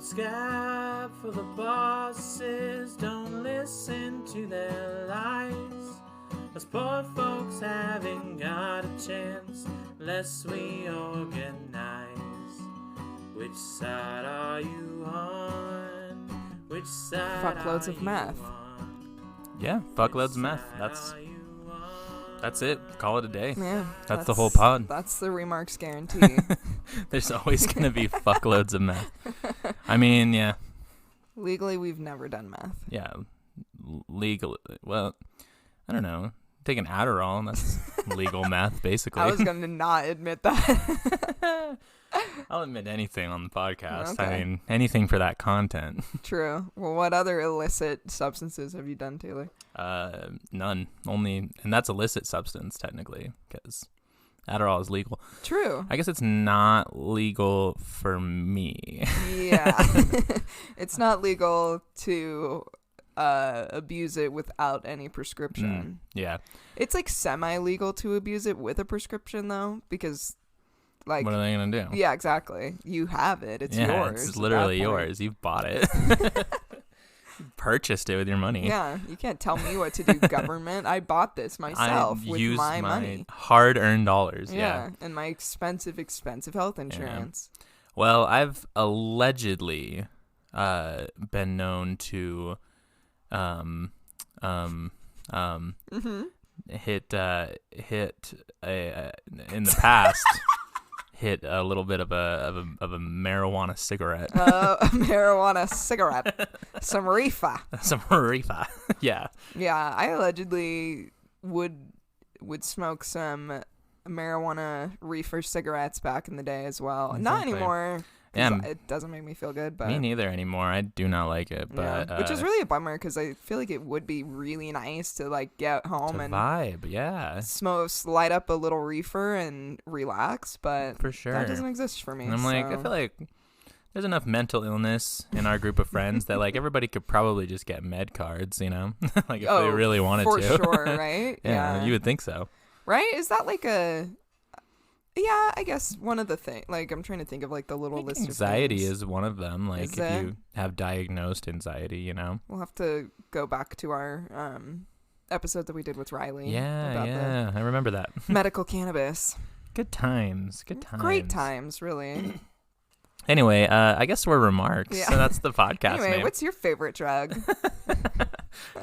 scab for the bosses. Don't listen to their lies. Us poor folks haven't got a chance unless we organize. Which side are you on? Which side Fuckloads of meth. Yeah, fuckloads of meth. That's it. Call it a day. Yeah. That's the whole pod. That's the Remarks guarantee. There's always going to be fuckloads of meth. I mean, yeah. Legally, we've never done meth. Yeah. Legal. Well, I don't know. Take an Adderall, and that's legal meth, basically. I was going to not admit that. I'll admit anything on the podcast. Okay. I mean, anything for that content. True. Well, what other illicit substances have you done, Taylor? None. Only, and that's illicit substance, technically, because Adderall is legal. True. I guess it's not legal for me. Yeah. It's not legal to abuse it without any prescription. Yeah. It's like semi-legal to abuse it with a prescription, though, because, like... What are they going to do? Yeah, exactly. You have it. It's yours. It's literally yours. You've bought it. You purchased it with your money. Yeah. You can't tell me what to do, government. I bought this myself with my money. Hard-earned dollars. Yeah. And my expensive health insurance. Yeah. Well, I've allegedly been known to hit in the past hit a little bit of a marijuana cigarette. A marijuana cigarette. Some reefer. Yeah. Yeah, I allegedly would smoke some marijuana reefer cigarettes back in the day as well. Exactly. Not anymore. Yeah. It doesn't make me feel good. But Me neither anymore. I do not like it. But yeah. Which is really a bummer because I feel like it would be really nice to like get home and vibe. Yeah. light up a little reefer and relax. But for sure, that doesn't exist for me. And I'm like, I feel like there's enough mental illness in our group of friends that like everybody could probably just get med cards, you know, like if they really wanted for to. For sure, right? Yeah, you would think so. Right? Is that like a... Yeah, I guess one of the things, like, I'm trying to think of, like, the little list of anxiety things. is one of them, like, if you have diagnosed anxiety, you know? We'll have to go back to our episode that we did with Riley. Yeah, I remember that. Medical cannabis. Good times. Great times, really. Anyway, I guess we're remarks, so that's the podcast name. What's your favorite drug?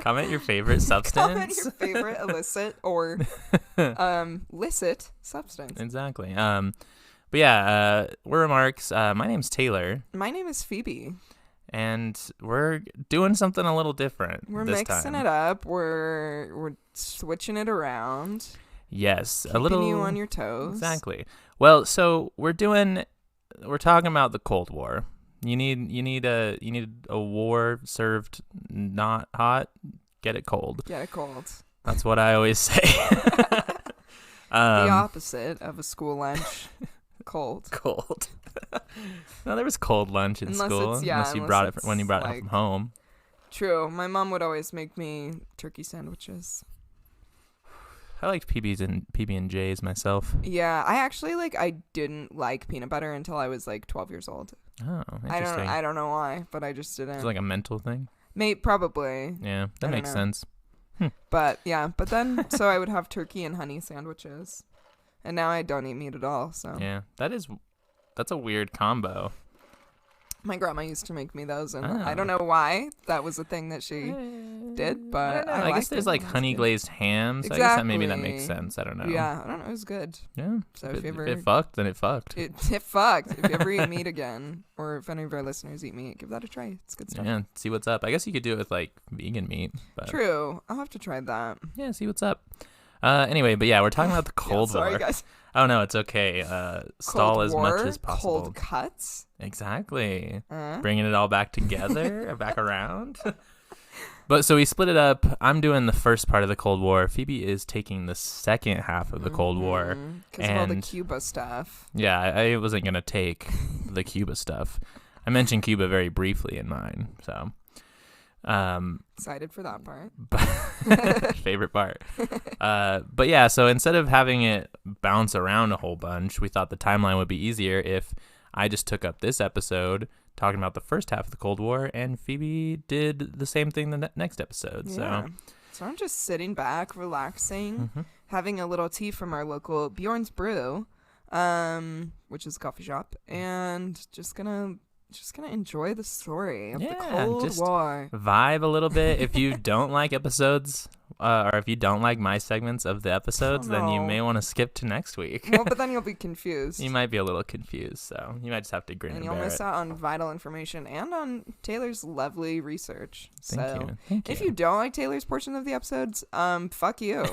Comment your favorite substance. Comment your favorite illicit or licit substance. Exactly. But yeah, we're remarks. My name's Taylor. My name is Phoebe. And we're doing something a little different. We're this mixing time. it up. We're switching it around. Yes, keeping a little. You on your toes. Exactly. Well, so we're talking about the Cold War. You need a war served not hot. Get it cold. Get it cold. That's what I always say. The opposite of a school lunch. Cold. No, there was cold lunch in school. Unless you brought it when you brought it from home. True. My mom would always make me turkey sandwiches. I liked PB&J's myself. Yeah, I actually I didn't like peanut butter until I was 12 years old. Oh, interesting. I don't know why, but I just didn't. It's like a mental thing. Probably. Yeah, that makes sense. But then so I would have turkey and honey sandwiches, and now I don't eat meat at all. So yeah, that's a weird combo. My grandma used to make me those, and I don't know why that was a thing that she did, but I guess there's honey glazed hams. Exactly. I guess maybe that makes sense. I don't know. Yeah, I don't know. It was good. Yeah. So if it fucked, then it fucked. It fucked. If you ever eat meat again, or if any of our listeners eat meat, give that a try. It's good stuff. Yeah, see what's up. I guess you could do it with vegan meat. But true. I'll have to try that. Yeah, see what's up. Anyway, but yeah, we're talking about the Cold War. Sorry, guys. Oh no, it's okay. Stall as much as possible. Cold cuts. Exactly. Bringing it all back together, back around. But so we split it up. I'm doing the first part of the Cold War. Phoebe is taking the second half of the Cold War. Because of all the Cuba stuff. Yeah, I wasn't going to take the Cuba stuff. I mentioned Cuba very briefly in mine, so. Excited for that part. Favorite part. But yeah, so instead of having it bounce around a whole bunch, we thought the timeline would be easier if I just took up this episode talking about the first half of the Cold War, and Phoebe did the same thing the next episode. Yeah. So I'm just sitting back, relaxing, having a little tea from our local Bjorn's Brew, which is a coffee shop, and just gonna enjoy the story of the Cold War. Vibe a little bit. If you don't like episodes, or if you don't like my segments of the episodes, then you may want to skip to next week. Well, but then you'll be confused. You might be a little confused, so you might just have to grin and you'll miss out on vital information and on Taylor's lovely research. Thank you. If you don't like Taylor's portion of the episodes, fuck you.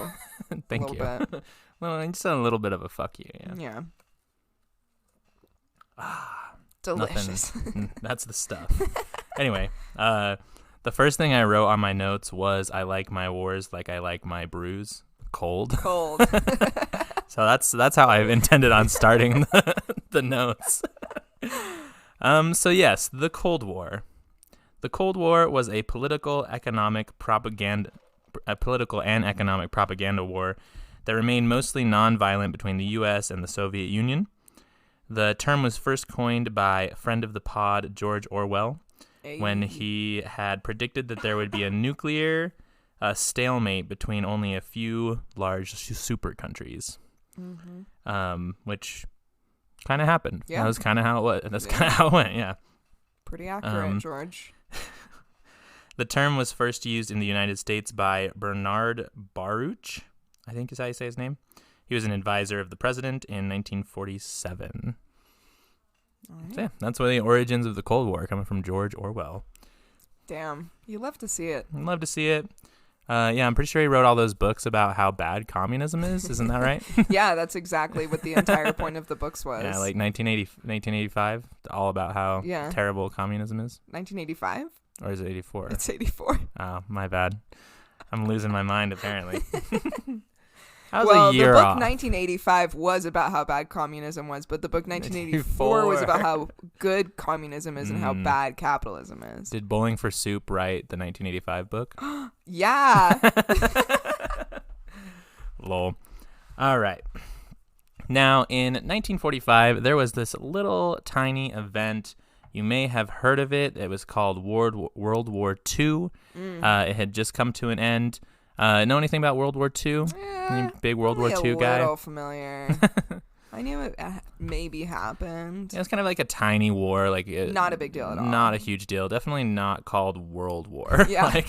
Thank you. Bit. Well, just a little bit of a fuck you. Yeah. Delicious. That's the stuff. Anyway, the first thing I wrote on my notes was, I like my wars like I like my brews. Cold. So that's how I intended on starting the notes. So yes, the Cold War. The Cold War was a political and economic propaganda war that remained mostly non-violent between the U.S. and the Soviet Union. The term was first coined by a friend of the pod, George Orwell, when he had predicted that there would be a nuclear stalemate between only a few large super countries, which kind of happened. Yeah. That was kind of how it was. That's kind of how it went, yeah. Pretty accurate, George. The term was first used in the United States by Bernard Baruch, I think is how you say his name. He was an advisor of the president in 1947. Right. So yeah, that's where the origins of the Cold War coming from George Orwell. Damn, you love to see it. I'd love to see it. Yeah, I'm pretty sure he wrote all those books about how bad communism is. Isn't that right? Yeah, that's exactly what the entire point of the books was. Yeah, like 1985, all about how terrible communism is. 1985? Or is it 84? It's 84. Oh, my bad. I'm losing my mind, apparently. I was well, a year the book off. 1985 was about how bad communism was, but the book 1984 was about how good communism is and how bad capitalism is. Did Bowling for Soup write the 1985 book? Yeah. Lol. All right. Now, in 1945, there was this little tiny event. You may have heard of it. It was called World War II. It had just come to an end. Know anything about World War II? Yeah, big World War II guy? A little familiar. I knew it maybe happened. Yeah, it's kind of like a tiny war. Like not a big deal at all. Not a huge deal. Definitely not called World War. Yeah.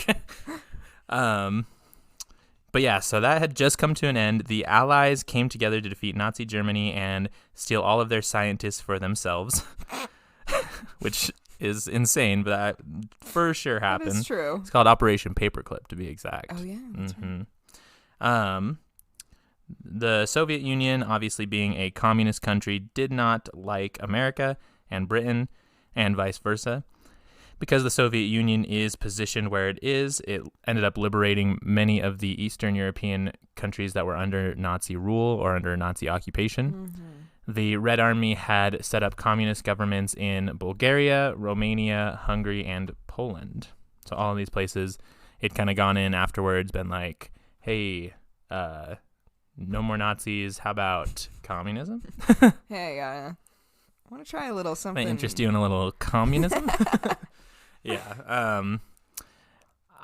But yeah, so that had just come to an end. The Allies came together to defeat Nazi Germany and steal all of their scientists for themselves, which is insane, but that for sure happened. That is true. It's called Operation Paperclip, to be exact. Oh, yeah. That's right. The Soviet Union, obviously being a communist country, did not like America and Britain and vice versa. Because the Soviet Union is positioned where it is, it ended up liberating many of the Eastern European countries that were under Nazi rule or under Nazi occupation. The Red Army had set up communist governments in Bulgaria, Romania, Hungary, and Poland. So all of these places, it kind of gone in afterwards, been like, hey, no more Nazis. How about communism? Hey, I want to try a little something. Might interest you in a little communism? Yeah.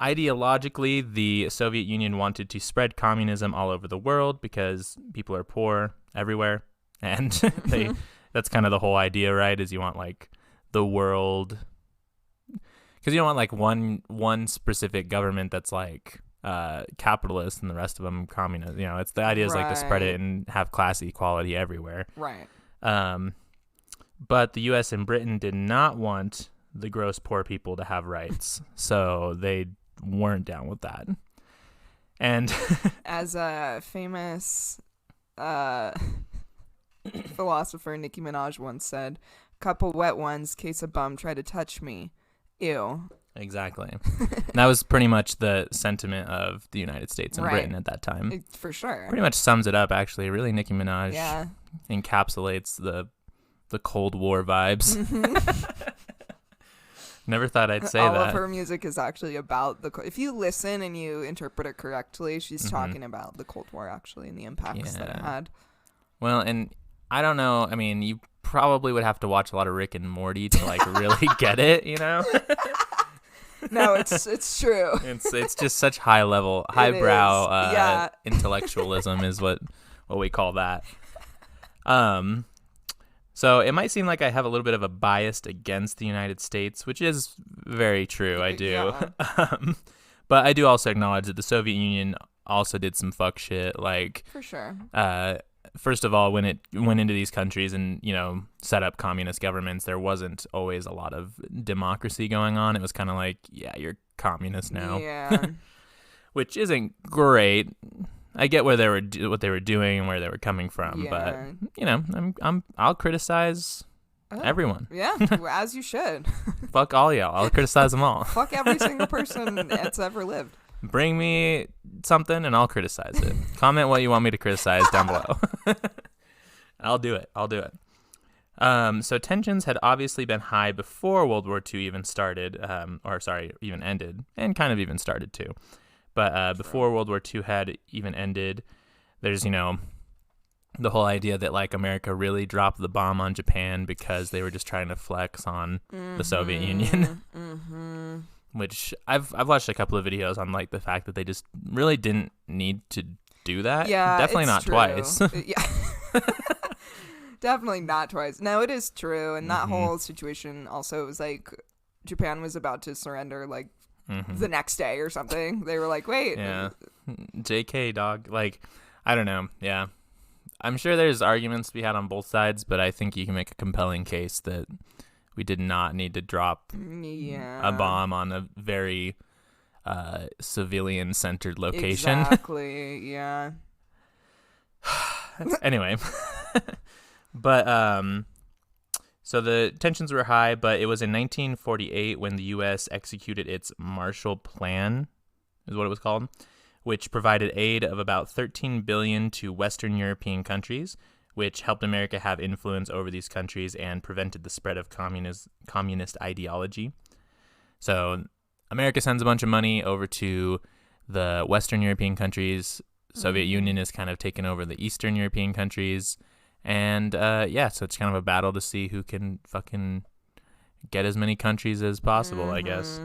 Ideologically, the Soviet Union wanted to spread communism all over the world because people are poor everywhere. And that's kind of the whole idea, right? Is you want like the world, because you don't want like one specific government that's like capitalist and the rest of them communist. You know, it's the idea is like to spread it and have class equality everywhere. Right. But the U.S. and Britain did not want the gross poor people to have rights, so they weren't down with that. And as a famous philosopher Nicki Minaj once said, "Couple wet ones, case a bum try to touch me. Ew." Exactly. That was pretty much the sentiment of the United States and Britain at that time. For sure. Pretty much sums it up, actually. Really, Nicki Minaj encapsulates the Cold War vibes. Never thought I'd say All that. of her music is actually about if you listen and you interpret it correctly, she's talking about the Cold War actually and the impacts that it had. Well, and I don't know. I mean, you probably would have to watch a lot of Rick and Morty to like really get it, you know? No, it's true. It's just such highbrow intellectualism is what we call that. So it might seem like I have a little bit of a bias against the United States, which is very true. I do. Yeah. But I do also acknowledge that the Soviet Union also did some fuck shit. Like, For sure. First of all, when it went into these countries and, you know, set up communist governments, there wasn't always a lot of democracy going on. It was kind of like, yeah, you're communist now. Yeah. Which isn't great. I get where what they were doing and where they were coming from, Yeah. but you know, I'll criticize everyone. Yeah, as you should. Fuck all y'all. I'll criticize them all. Fuck every single person that's ever lived. Bring me something and I'll criticize it. Comment what you want me to criticize down below. I'll do it. So tensions had obviously been high before World War II even started, even ended, and kind of even started too. But before World War II had even ended, there's, you know, the whole idea that, like, America really dropped the bomb on Japan because they were just trying to flex on the Soviet Union. Which I've watched a couple of videos on, like, the fact that they just really didn't need to do that. Yeah, Definitely it's not true. twice. Yeah. Definitely not twice. No, it is true. And that whole situation also was like Japan was about to surrender, like, the next day or something. They were like, wait. Yeah. JK, dog. Like, I don't know. Yeah. I'm sure there's arguments to be had on both sides, but I think you can make a compelling case that we did not need to drop a bomb on a very civilian-centered location. Exactly, yeah. Anyway. But, so the tensions were high, but it was in 1948 when the U.S. executed its Marshall Plan, is what it was called, which provided aid of about $13 billion to Western European countries, which helped America have influence over these countries and prevented the spread of communist ideology. So America sends a bunch of money over to the Western European countries. Soviet Union is kind of taking over the Eastern European countries. And, so it's kind of a battle to see who can fucking get as many countries as possible, I guess.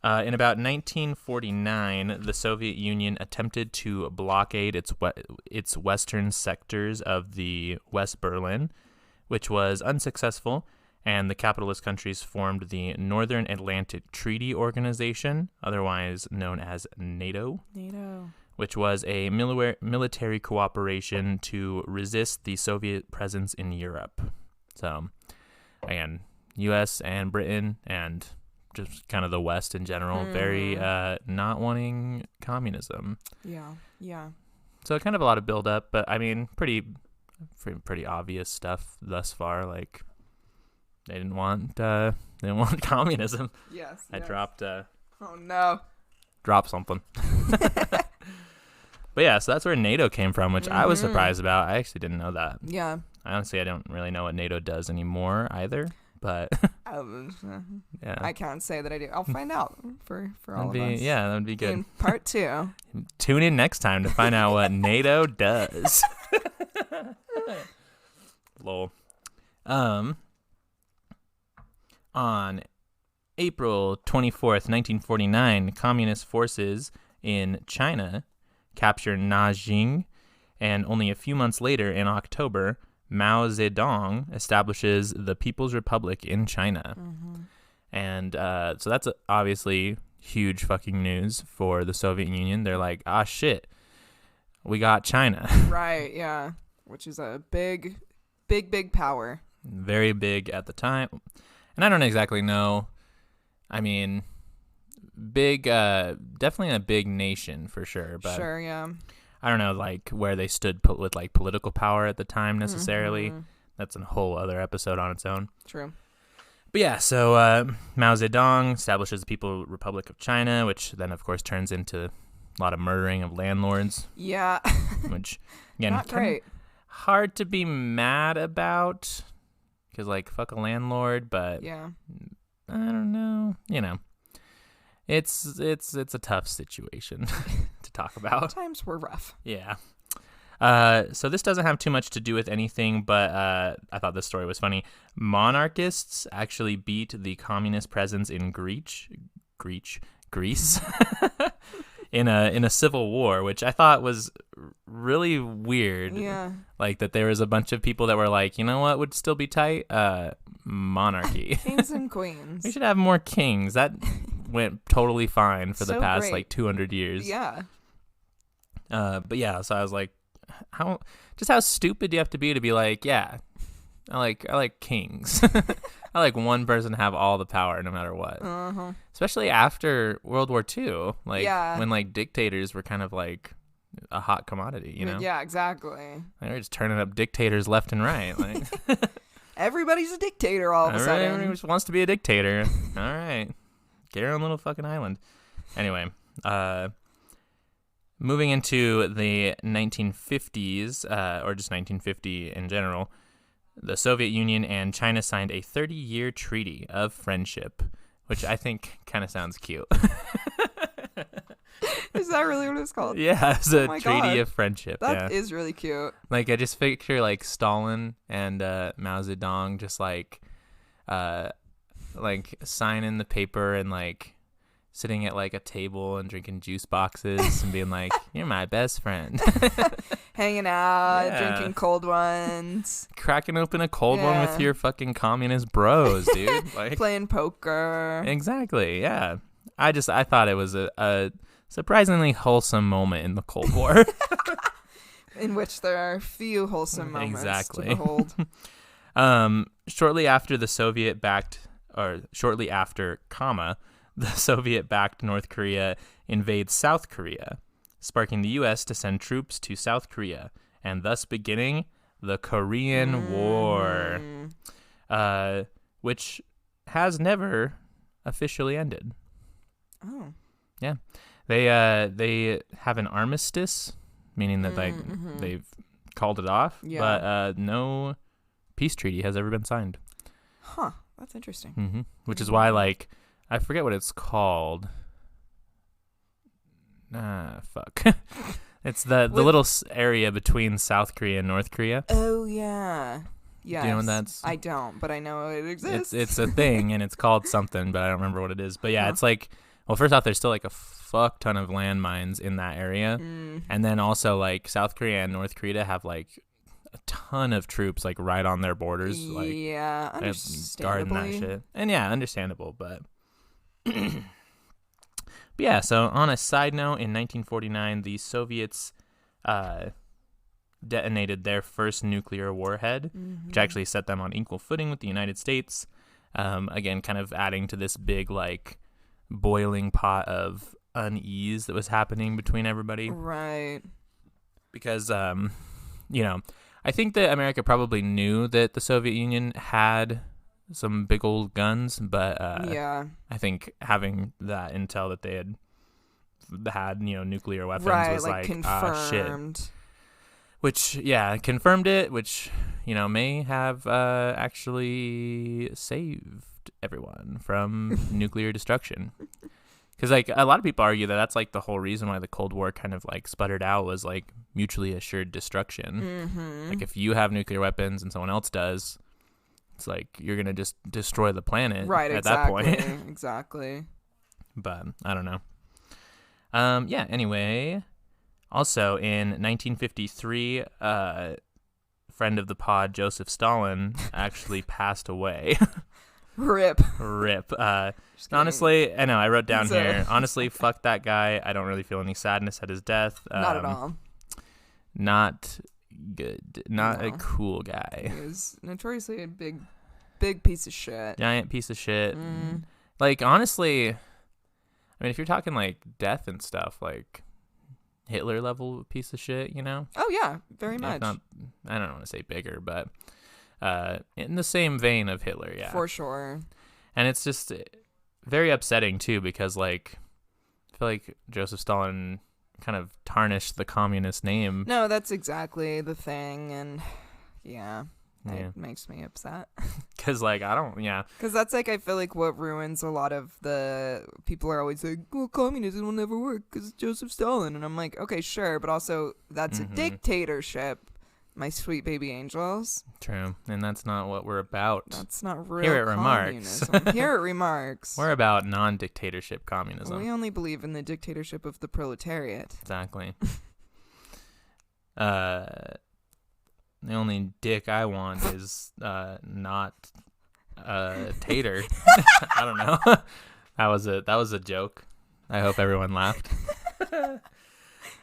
In about 1949, the Soviet Union attempted to blockade its western sectors of the West Berlin, which was unsuccessful, and the capitalist countries formed the Northern Atlantic Treaty Organization, otherwise known as NATO. Which was a military cooperation to resist the Soviet presence in Europe. So, again, U.S. and Britain and just kind of the West in general, very not wanting communism. Yeah. So kind of a lot of build-up, but I mean, pretty obvious stuff thus far. Like, they didn't want communism. Yes. I dropped. Oh no. Dropped something. But yeah, so that's where NATO came from, which I was surprised about. I actually didn't know that. Yeah. Honestly, I don't really know what NATO does anymore either, but yeah. I can't say that I do. I'll find out for all of us. Yeah, that would be good. In part 2. Tune in next time to find out what NATO does. Lol. On April 24th, 1949, communist forces in China captured Nanjing, and only a few months later, in October, Mao Zedong establishes the People's Republic in China. And so that's obviously huge fucking news for the Soviet Union. They're like, ah, shit, we got China. Right, yeah. Which is a big power. Very big at the time. And I don't exactly know. I mean, big, definitely a big nation for sure. But sure, yeah. I don't know, like, where they stood with, like, political power at the time necessarily. That's a whole other episode on its own. True. But yeah, so Mao Zedong establishes the People's Republic of China, which then, of course, turns into a lot of murdering of landlords. Yeah. Which, again, not great. Hard to be mad about, because, like, fuck a landlord, but yeah. I don't know. You know, it's a tough situation to talk about. Times were rough. Yeah. So this doesn't have too much to do with anything, but I thought this story was funny. Monarchists actually beat the communist presence in Greece in a civil war, which I thought was really weird. Yeah. Like that there was a bunch of people that were like, you know what would still be tight? Monarchy. Kings and queens. We should have more kings. That went totally fine for the So past great. like 200 years. Yeah. But yeah, so I was like, how stupid do you have to be like, yeah, I like kings. I like one person to have all the power no matter what. Uh-huh. Especially after World War II, like when like dictators were kind of like a hot commodity, you know? Yeah, exactly. They were just turning up dictators left and right. Like Everybody's a dictator all of a sudden. Everyone just wants to be a dictator. All right. Get your own little fucking island. Anyway, moving into the 1950s, or just 1950 in general, the Soviet Union and China signed a 30-year treaty of friendship, which I think kind of sounds cute. Is that really what it's called? Yeah, it's a my treaty God. of friendship. That is really cute. Like I just picture like Stalin and Mao Zedong just like signing the paper and like sitting at like a table and drinking juice boxes and being like, "You're my best friend." Hanging out, Yeah. drinking cold ones, Cracking open a cold one with Yeah. your fucking communist bros, dude. Like playing poker. exactly, yeah. I thought it was a surprisingly wholesome moment in the Cold War. In which there are few wholesome moments Exactly. to behold. Shortly after, the Soviet-backed North Korea invades South Korea, sparking the U.S. to send troops to South Korea, and thus beginning the Korean War, which has never officially ended. Oh. Yeah. They have an armistice, meaning that they've called it off, Yeah. but no peace treaty has ever been signed. Huh. That's interesting. Mm-hmm. Which is why, like, I forget what it's called. Fuck. It's the little area between South Korea and North Korea. Oh, yeah. Yes. Do you know what that's? I don't, but I know it exists. It's a thing, and it's called something, but I don't remember what it is. But yeah, Huh. It's like, well, first off, there's still like a fuck ton of landmines in that area. And then also like South Korea and North Korea have like a ton of troops like right on their borders. Like yeah, they're guarding that understandably. shit. And yeah, understandable, but but yeah, so on a side note, in 1949, the Soviets detonated their first nuclear warhead, which actually set them on equal footing with the United States. Again, kind of adding to this big like boiling pot of unease that was happening between everybody. Right. Because I think that America probably knew that the Soviet Union had some big old guns, but Yeah. I think having that intel that they had nuclear weapons Right, was like shit. confirmed. Which, yeah, confirmed it, which, may have actually saved everyone from nuclear destruction. Because, like, a lot of people argue that that's, like, the whole reason why the Cold War kind of, like, sputtered out was, like, mutually assured destruction. Mm-hmm. Like, if you have nuclear weapons and someone else does, it's like you're going to just destroy the planet Right, at exactly. that point. Exactly. But, I don't know. Yeah, anyway... Also, in 1953, friend of the pod, Joseph Stalin, actually passed away. Rip. Rip. Just kidding. Honestly, I know, I wrote down He's a- here, honestly, fuck that guy. I don't really feel any sadness at his death. Not at all. Not good. Not a No. cool guy. He was notoriously a big piece of shit. Giant piece of shit. Mm. Like, honestly, I mean, if you're talking, like, death and stuff, like... Hitler level piece of shit, Oh, yeah. Very If much. not, I don't want to say bigger, but in the same vein of Hitler, yeah. For sure. And it's just very upsetting, too, because, like, I feel like Joseph Stalin kind of tarnished the communist name. No, that's exactly the thing. And, yeah. Yeah. It makes me upset. Because, like, I don't, yeah. Because that's, like, I feel like what ruins a lot of the people are always like, well, communism will never work because Joseph Stalin. And I'm like, okay, sure. But also, that's a dictatorship, my sweet baby angels. True. And that's not what we're about. That's not real Here at communism. Remarks. Here at Remarks. We're about non-dictatorship communism. We only believe in the dictatorship of the proletariat. Exactly. The only dick I want is not tater. I don't know. That was a joke. I hope everyone laughed.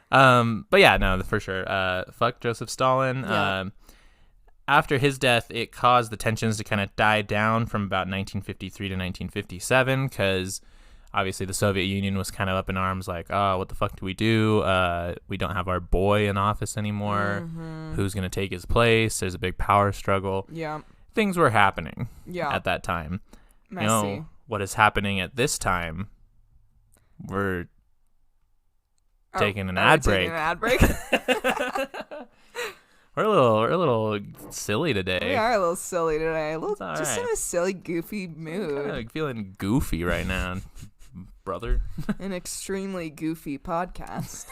But yeah, no, for sure. Fuck Joseph Stalin. Yeah. After his death, it caused the tensions to kind of die down from about 1953 to 1957 because obviously the Soviet Union was kind of up in arms like, oh, what the fuck do? We don't have our boy in office anymore. Who's going to take his place? There's a big power struggle. Yeah. Things were happening at that time. Messy. You know, what is happening at this time? We're taking an ad break. Taking an ad break? We're a little silly today. We are a little silly today. Just in right. a silly, goofy mood. I'm kind of feeling goofy right now, brother. An extremely goofy podcast.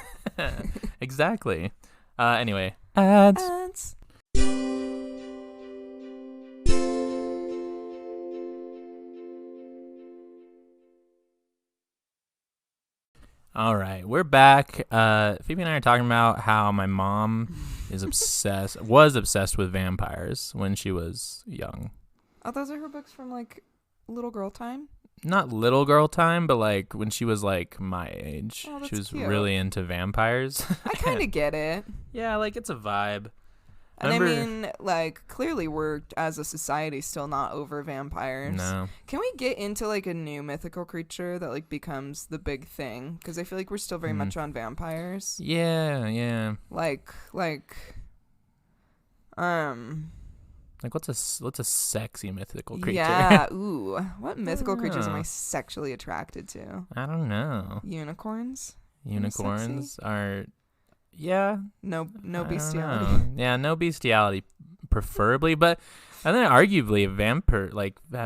Exactly. Anyway, ads. All right, we're back. Phoebe and I are talking about how my mom was obsessed with vampires when she was young. Oh, those are her books from, like, little girl time? Not little girl time, but, like, when she was, like, my age. Oh, that's she was cute. really into vampires. I kind of get it. Yeah, like, it's a vibe. And I mean, like, clearly we're, as a society, still not over vampires. No. Can we get into, like, a new mythical creature that, like, becomes the big thing? Because I feel like we're still very much on vampires. Yeah. Like, what's a sexy mythical creature? Yeah, ooh. What mythical creatures am I sexually attracted to? I don't know. Unicorns? Unicorns are... Yeah. No I bestiality. don't know. Yeah, no bestiality, preferably. But and then arguably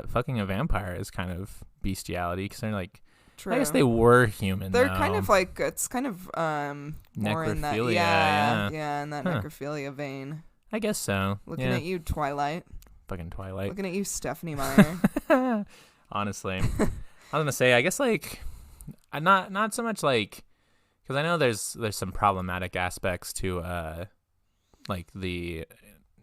fucking a vampire is kind of bestiality because they're like. True. I guess they were human. They're though. kind of like it's kind of more in that in that necrophilia vein. I guess so. Looking at you, Twilight. Fucking Twilight. Looking at you, Stephanie Meyer. Honestly, I was gonna say I guess like not so much like. Because I know there's some problematic aspects to like the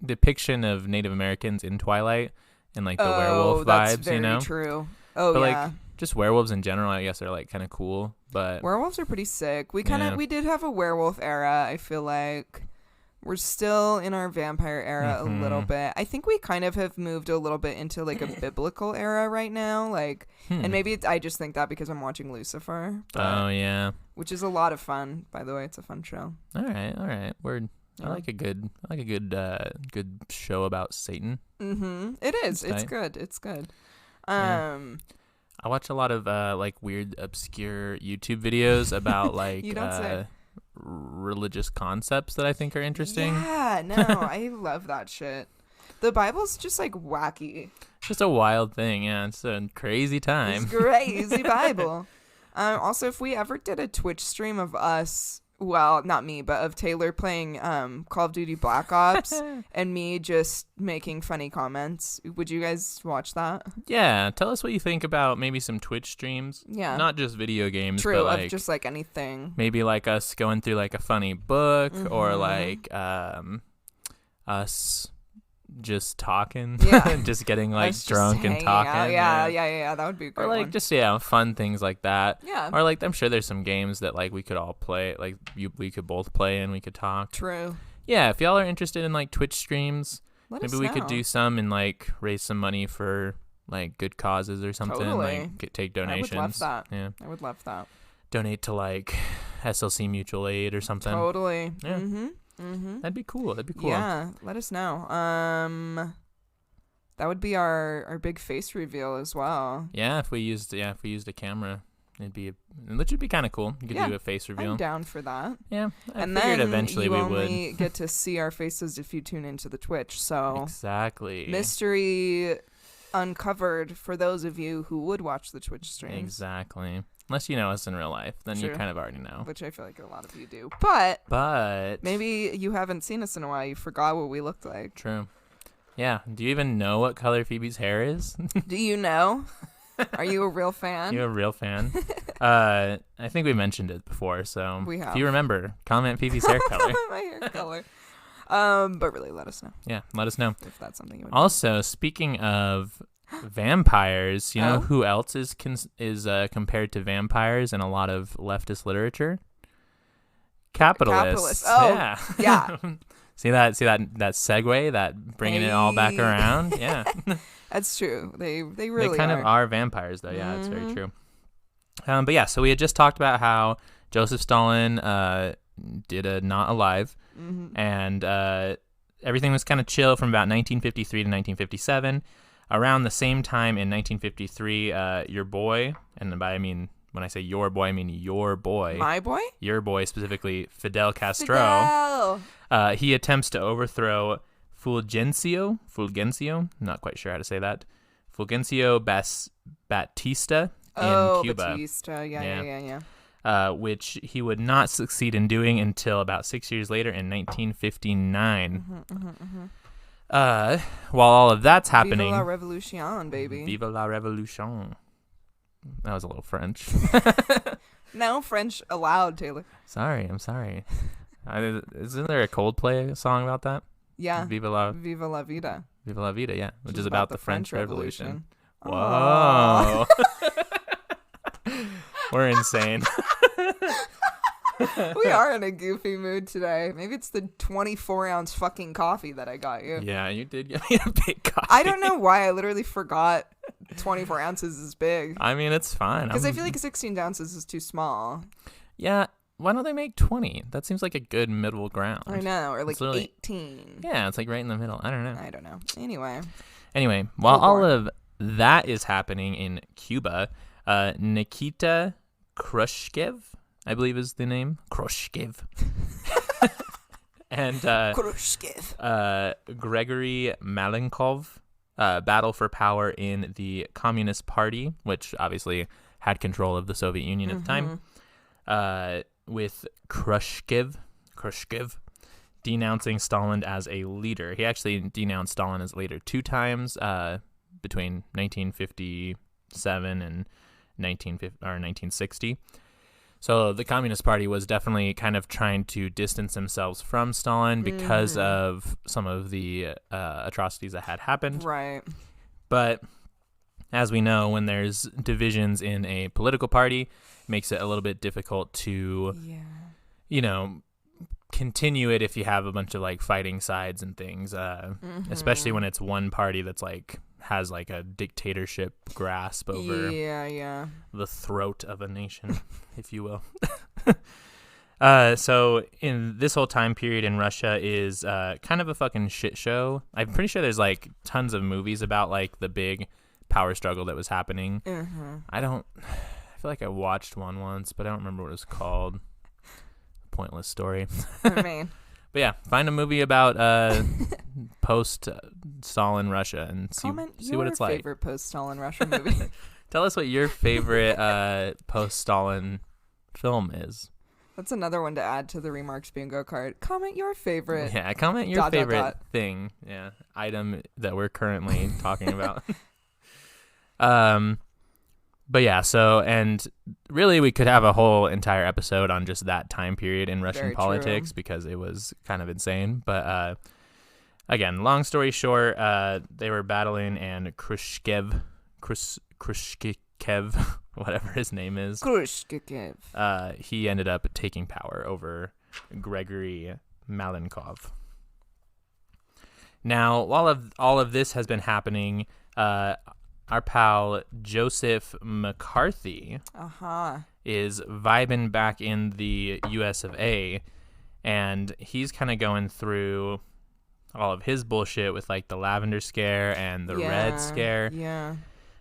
depiction of Native Americans in Twilight and like the werewolf that's vibes, very you know? True. Oh, but, yeah. like just werewolves in general, I guess are like kind of cool. But werewolves are pretty sick. We did have a werewolf era. I feel like we're still in our vampire era a little bit. I think we kind of have moved a little bit into like a biblical era right now. Like, and maybe I just think that because I'm watching Lucifer. Oh yeah. Which is a lot of fun, by the way. It's a fun show. All right. Word. I like a good show about Satan. It is. It's good. Yeah. I watch a lot of like weird, obscure YouTube videos about like you don't say. Religious concepts that I think are interesting. Yeah, no, I love that shit. The Bible's just like wacky. It's just a wild thing. Yeah, it's a crazy time. It's crazy Bible. Also, if we ever did a Twitch stream of us, well, not me, but of Taylor playing Call of Duty Black Ops and me just making funny comments, would you guys watch that? Yeah, tell us what you think about maybe some Twitch streams. Yeah. Not just video games, True, but like, of just like anything. Maybe like us going through like a funny book or like us just talking. Yeah. Just getting like us drunk and talking. Out. Yeah, that would be a great Or like one. just fun things like that. Yeah. Or like I'm sure there's some games that like we could all play, like we could both play and we could talk. True. Yeah, if y'all are interested in like Twitch streams, maybe we could know. do some and like raise some money for like good causes or something. Totally. Like take donations. I would love that. Yeah. I would love that. Donate to like SLC Mutual Aid or something. Totally. Yeah. That'd be cool. Yeah, let us know. That would be our big face reveal as well. Yeah, if we used a camera, which would be kind of cool. You could do a face reveal. I'm down for that. Yeah, and figured then eventually you we only would get to see our faces if you tune into the Twitch. So exactly mystery uncovered for those of you who would watch the Twitch streams. Exactly. Unless you know us in real life, then you True. kind of already know. Which I feel like a lot of you do. But maybe you haven't seen us in a while. You forgot what we looked like. True. Yeah. Do you even know what color Phoebe's hair is? Do you know? Are you a real fan? You're a real fan. I think we mentioned it before, so We have. if you remember, comment Phoebe's hair color. My hair color. But really, let us know. Yeah, let us know. If that's something you would Also, speaking of vampires, you know Oh? who else is compared to vampires in a lot of leftist literature? Capitalists. Oh, yeah. yeah. See that segue, that bringing it all back Hey. around? Yeah. That's true. They really They kind of are vampires, though. Yeah, that's very true. But yeah, so we had just talked about how Joseph Stalin did a not alive, and everything was kind of chill from about 1953 to 1957. Around the same time in 1953, your boy, and by I mean when I say your boy, I mean your boy. My boy? Your boy, specifically Fidel Castro. Fidel. He attempts to overthrow Fulgencio, I'm not quite sure how to say that, Fulgencio Batista in Cuba. Batista. Yeah. Which he would not succeed in doing until about 6 years later in 1959. While all of that's happening... Viva la Revolution, baby. Viva la Revolution. That was a little French. No French allowed, Taylor. I'm sorry. Isn't there a Coldplay song about that? Yeah. Viva la Vida. Viva la Vida, yeah. Which is about the French Revolution. Whoa. We're insane. We are in a goofy mood today. Maybe it's the 24-ounce fucking coffee that I got you. Yeah, you did get me a big coffee. I don't know why I literally forgot 24 ounces is big. I mean, it's fine. Because I feel like 16 ounces is too small. Yeah, why don't they make 20? That seems like a good middle ground. I know, or like It's literally- 18. Yeah, it's like right in the middle. I don't know. I don't know. Anyway, While all boring. of that is happening in Cuba, Nikita Khrushchev, I believe is the name. Khrushchev. And Khrushchev. Gregory Malenkov battle for power in the Communist Party, which obviously had control of the Soviet Union at the time, with Khrushchev denouncing Stalin as a leader. He actually denounced Stalin as a leader 2 times between 1957 and 1960. So the Communist Party was definitely kind of trying to distance themselves from Stalin because of some of the atrocities that had happened. Right. But as we know, when there's divisions in a political party, it makes it a little bit difficult to, continue it if you have a bunch of like fighting sides and things, especially when it's one party that's like has like a dictatorship grasp over the throat of a nation, if you will. So in this whole time period in Russia is kind of a fucking shit show. I'm pretty sure there's like tons of movies about like the big power struggle that was happening. I feel like I watched one once, but I don't remember what it was called. Pointless story. I mean, but yeah, find a movie about post-Stalin Russia and see what it's like. Favorite post-Stalin Russia movie. Tell us what your favorite post-Stalin film is. That's another one to add to the Remarks bingo card. Comment your favorite. Yeah, comment your favorite thing. Yeah, item that we're currently talking about. But yeah, so, and really we could have a whole entire episode on just that time period in Russian politics because it was kind of insane. But again, long story short, they were battling and Khrushchev, whatever his name is, he ended up taking power over Gregory Malenkov. Now, while all of this has been happening, our pal Joseph McCarthy is vibing back in the US of A, and he's kind of going through all of his bullshit with like the Lavender Scare and the Red Scare. Yeah.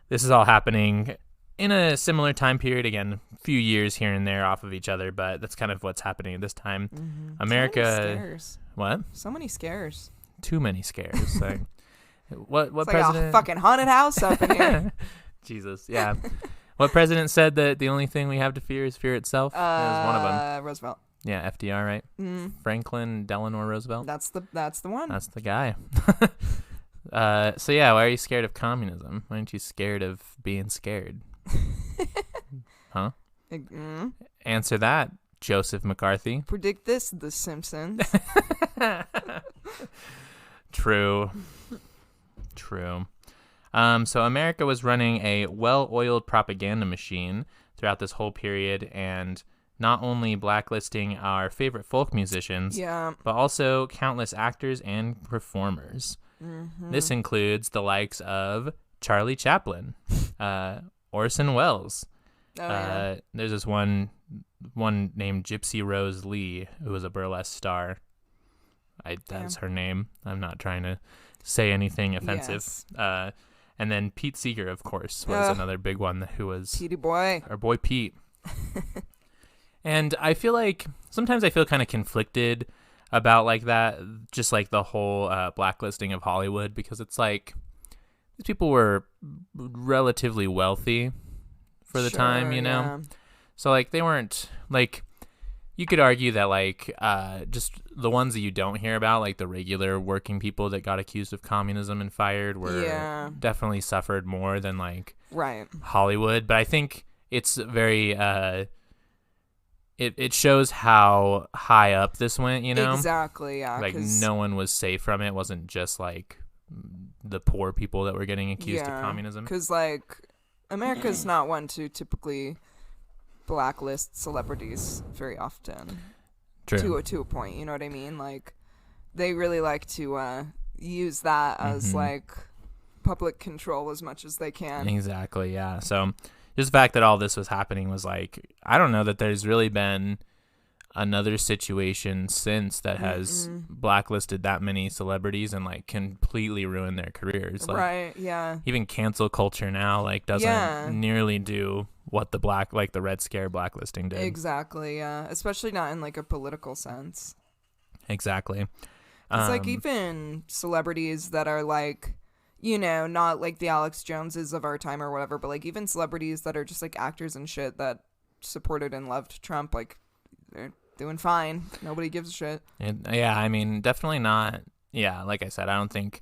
This is all happening in a similar time period, again, a few years here and there off of each other, but that's kind of what's happening at this time. America... So many scares. What? So many scares. Too many scares. So What It's like president? a fucking haunted house up in here. Jesus, yeah. What president said that the only thing we have to fear is fear itself? It was one of them. Roosevelt. Yeah, FDR, right? Mm. Franklin Delano Roosevelt. That's the one. That's the guy. So yeah, why are you scared of communism? Why aren't you scared of being scared? Huh? Answer that, Joseph McCarthy. Predict this, The Simpsons. True. So America was running a well-oiled propaganda machine throughout this whole period, and not only blacklisting our favorite folk musicians, but also countless actors and performers. Mm-hmm. This includes the likes of Charlie Chaplin, Orson Welles. There's this one named Gypsy Rose Lee, who was a burlesque star. That's her name. I'm not trying to say anything offensive. Yes. And then Pete Seeger, of course, was another big one who was Petey boy. Our boy Pete. And I feel like sometimes I feel kind of conflicted about like that, just like the whole blacklisting of Hollywood, because it's like these people were relatively wealthy for the time, you know? Yeah. So like they weren't like, you could argue that like just the ones that you don't hear about, like the regular working people that got accused of communism and fired were definitely suffered more than like Hollywood. But I think it's very it shows how high up this went, you know? Exactly, yeah. Like no one was safe from it. It wasn't just like the poor people that were getting accused of communism. Because like America's not one to typically blacklist celebrities very often. True. To a point, you know what I mean? Like they really like to use that as like public control as much as they can. Exactly, yeah. So just the fact that all this was happening was like, I don't know that there's really been another situation since that has blacklisted that many celebrities and like completely ruined their careers. Like, even cancel culture now like doesn't nearly do what the Red Scare blacklisting did. Exactly, yeah. Especially not in like a political sense. Exactly. It's like even celebrities that are like, you know, not like the Alex Joneses of our time or whatever, but like even celebrities that are just like actors and shit that supported and loved Trump, like they're doing fine. Nobody gives a shit. Yeah, I mean, definitely not. Yeah, like I said, I don't think.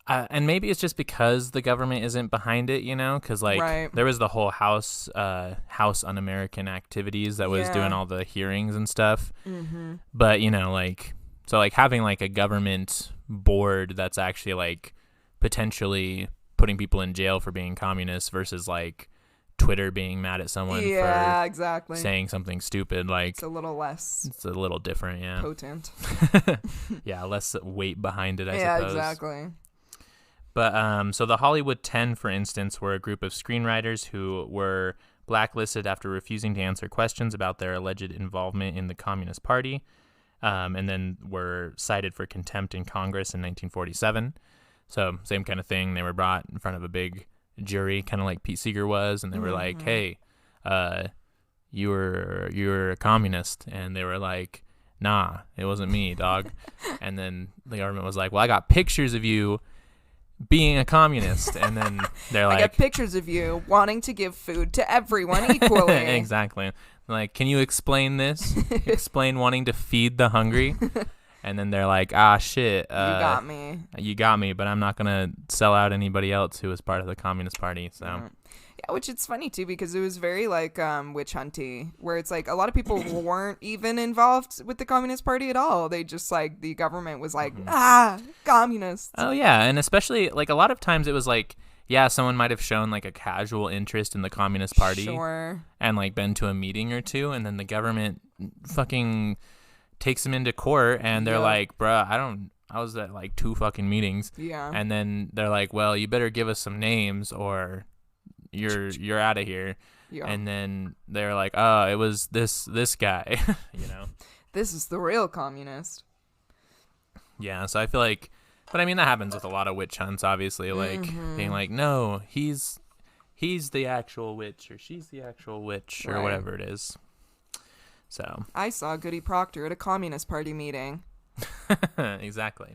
And maybe it's just because the government isn't behind it, you know, because like there was the whole House Un-American Activities that was doing all the hearings and stuff. Mm-hmm. But you know, like so, like having like a government board that's actually like potentially putting people in jail for being communists versus like Twitter being mad at someone for saying something stupid, like it's a little less. It's a little different, yeah. Potent. Yeah, less weight behind it, I suppose. Yeah, exactly. But so the Hollywood 10, for instance, were a group of screenwriters who were blacklisted after refusing to answer questions about their alleged involvement in the Communist Party, and then were cited for contempt in Congress in 1947. So same kind of thing. They were brought in front of a big jury, kind of like Pete Seeger was, and they were like, "Hey, you're a communist," and they were like, "Nah, it wasn't me, dog." And then the government was like, "Well, I got pictures of you being a communist," and then they're like, "I got pictures of you wanting to give food to everyone equally." Exactly. Like, can you explain this? Explain wanting to feed the hungry. And then they're like, "Ah, shit. You got me, but I'm not going to sell out anybody else who was part of the Communist Party." So, yeah, which it's funny, too, because it was very, like, witch hunty, where it's like a lot of people weren't even involved with the Communist Party at all. They just, like, the government was like, communists. Oh, yeah. And especially, like, a lot of times it was like, yeah, someone might have shown, like, a casual interest in the Communist Party. Sure. And, like, been to a meeting or two, and then the government fucking takes them into court, and they're like, "Bruh, I was at like 2 fucking meetings." Yeah. And then they're like, "Well, you better give us some names or you're out of here." Yeah. And then they're like, "Oh, it was this guy," you know. This is the real communist. Yeah, so I feel like, but I mean that happens with a lot of witch hunts, obviously, like being like, "No, he's the actual witch, or she's the actual witch," or whatever it is. So I saw Goody Proctor at a Communist Party meeting. Exactly.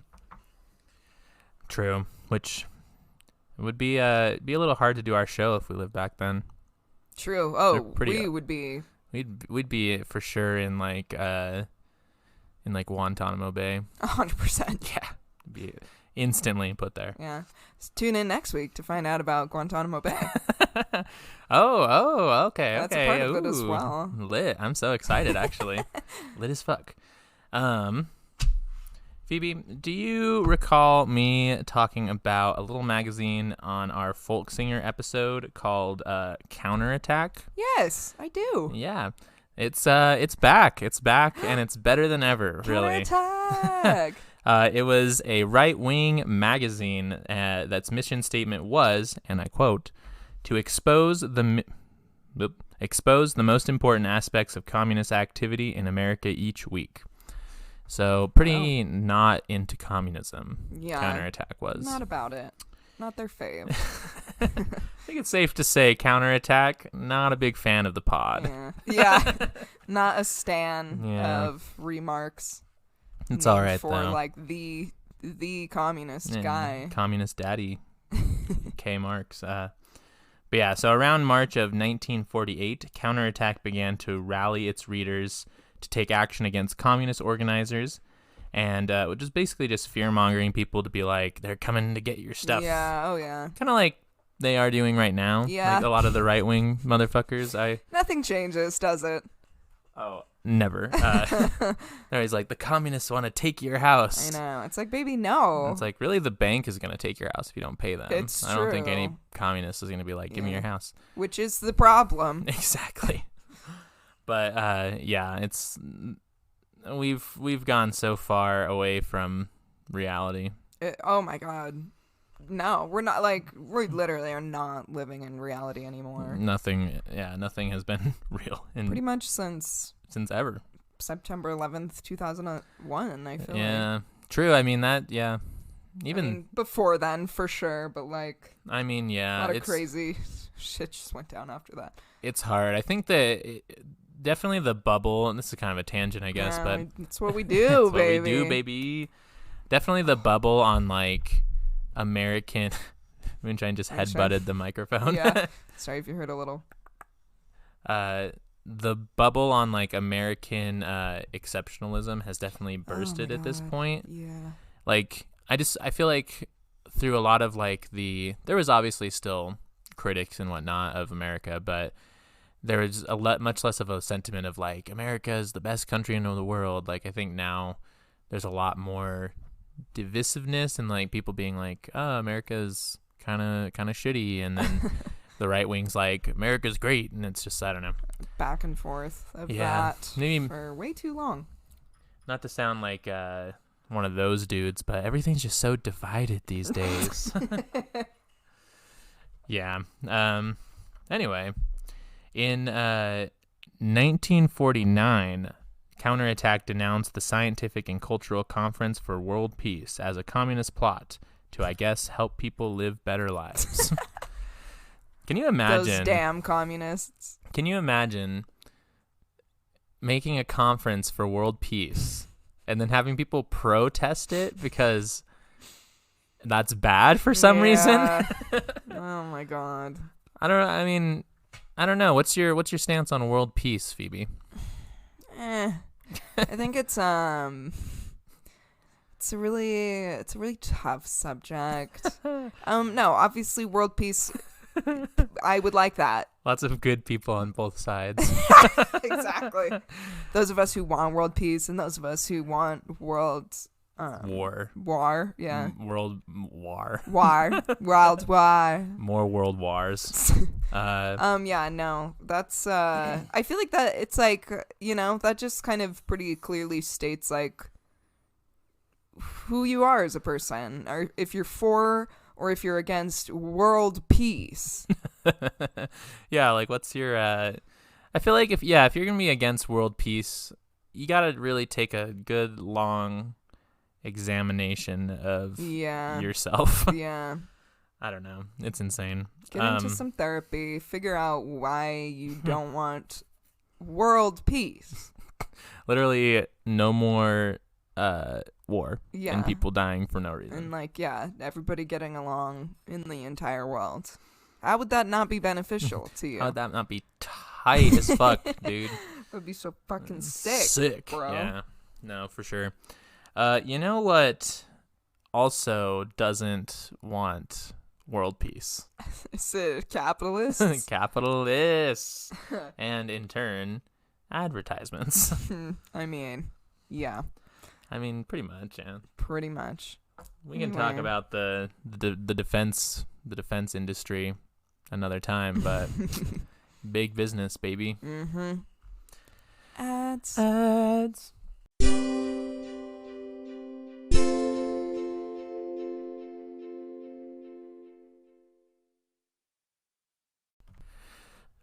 True. Which would be a little hard to do our show if we lived back then. True. Oh, pretty- we would be. We'd be for sure in like Guantanamo Bay. 100%. Yeah. Be instantly put there. Yeah. Tune in next week to find out about Guantanamo Bay. Okay. That's a part of it as well. Lit. I'm so excited, actually. Lit as fuck. Phoebe, do you recall me talking about a little magazine on our folk singer episode called Counterattack? Yes, I do. Yeah. It's back. It's back, and it's better than ever, really. Counterattack. It was a right-wing magazine that's mission statement was, and I quote, to expose the most important aspects of communist activity in America each week. So pretty not into communism. Yeah. Counterattack was. Not about it. Not their fave. I think it's safe to say Counterattack, not a big fan of the pod. Yeah. Not a stan Yeah. of remarks. It's all right, for though. like the communist guy. Communist daddy, K. Marx. But yeah, so around March of 1948, Counterattack began to rally its readers to take action against communist organizers, and which is basically just fear-mongering people to be like, they're coming to get your stuff. Yeah, oh yeah. Kind of like they are doing right now. Yeah. Like a lot of the right-wing motherfuckers. Nothing changes, does it? Oh, never. They're always like, the communists want to take your house. I know. It's like, baby, no. And it's like, really, the bank is going to take your house if you don't pay them. It's I don't think any true. communist is going to be like, give me your house. Which is the problem. Exactly. But yeah, it's we've gone so far away from reality. Oh my god. No, we're not we literally are not living in reality anymore. Nothing has been real Pretty much since ever. September 11th, 2001, I feel Yeah. True. I mean that, yeah. before then for sure, but a yeah, lot of crazy shit just went down after that. It's hard. I think that definitely the bubble, and this is kind of a tangent, I guess, but it's what we do, baby. What we do, baby. Definitely the bubble on like American. Moonshine just headbutted the microphone. Yeah. Sorry if you heard a little. The bubble on like American exceptionalism has definitely bursted at this point. Yeah. Like I feel like through a lot of like there was obviously still critics and whatnot of America, but there was much less of a sentiment of like America is the best country in the world. Like I think now there's a lot more divisiveness and like people being like, oh, America's kind of shitty, and then the right wing's like America's great, and it's just, I don't know, back and forth of that maybe for way too long. Not to sound like one of those dudes, but everything's just so divided these days. Yeah. Anyway, in 1949, Counterattack denounced the Scientific and Cultural Conference for World Peace as a communist plot to, I guess, help people live better lives. Can you imagine? Those damn communists. Can you imagine making a conference for world peace and then having people protest it because that's bad for some reason? Oh my god. I don't know. What's your stance on world peace, Phoebe? I think it's a really tough subject. No, obviously world peace, I would like that. Lots of good people on both sides. Exactly. Those of us who want world peace and those of us who want world war. Yeah. World war. World war. More world wars. Yeah, no. That's I feel like that it's like, that just kind of pretty clearly states like who you are as a person, or if you're for or if you're against world peace. Yeah, like what's your I feel like if you're going to be against world peace, you got to really take a good long examination of yourself. Yeah. I don't know. It's insane. Get into some therapy. Figure out why you don't want world peace. Literally no more war Yeah. and people dying for no reason. And like, yeah, everybody getting along in the entire world. How would that not be beneficial to you? How would that not be tight as fuck, dude? It would be so fucking sick. Sick, bro. Yeah, no, for sure. You know what also doesn't want world peace? Is it capitalists? Capitalists. And in turn, advertisements. I mean, yeah, I mean, pretty much, yeah. pretty much. We can talk about the defense industry another time, but big business, baby. Mm-hmm. Ads.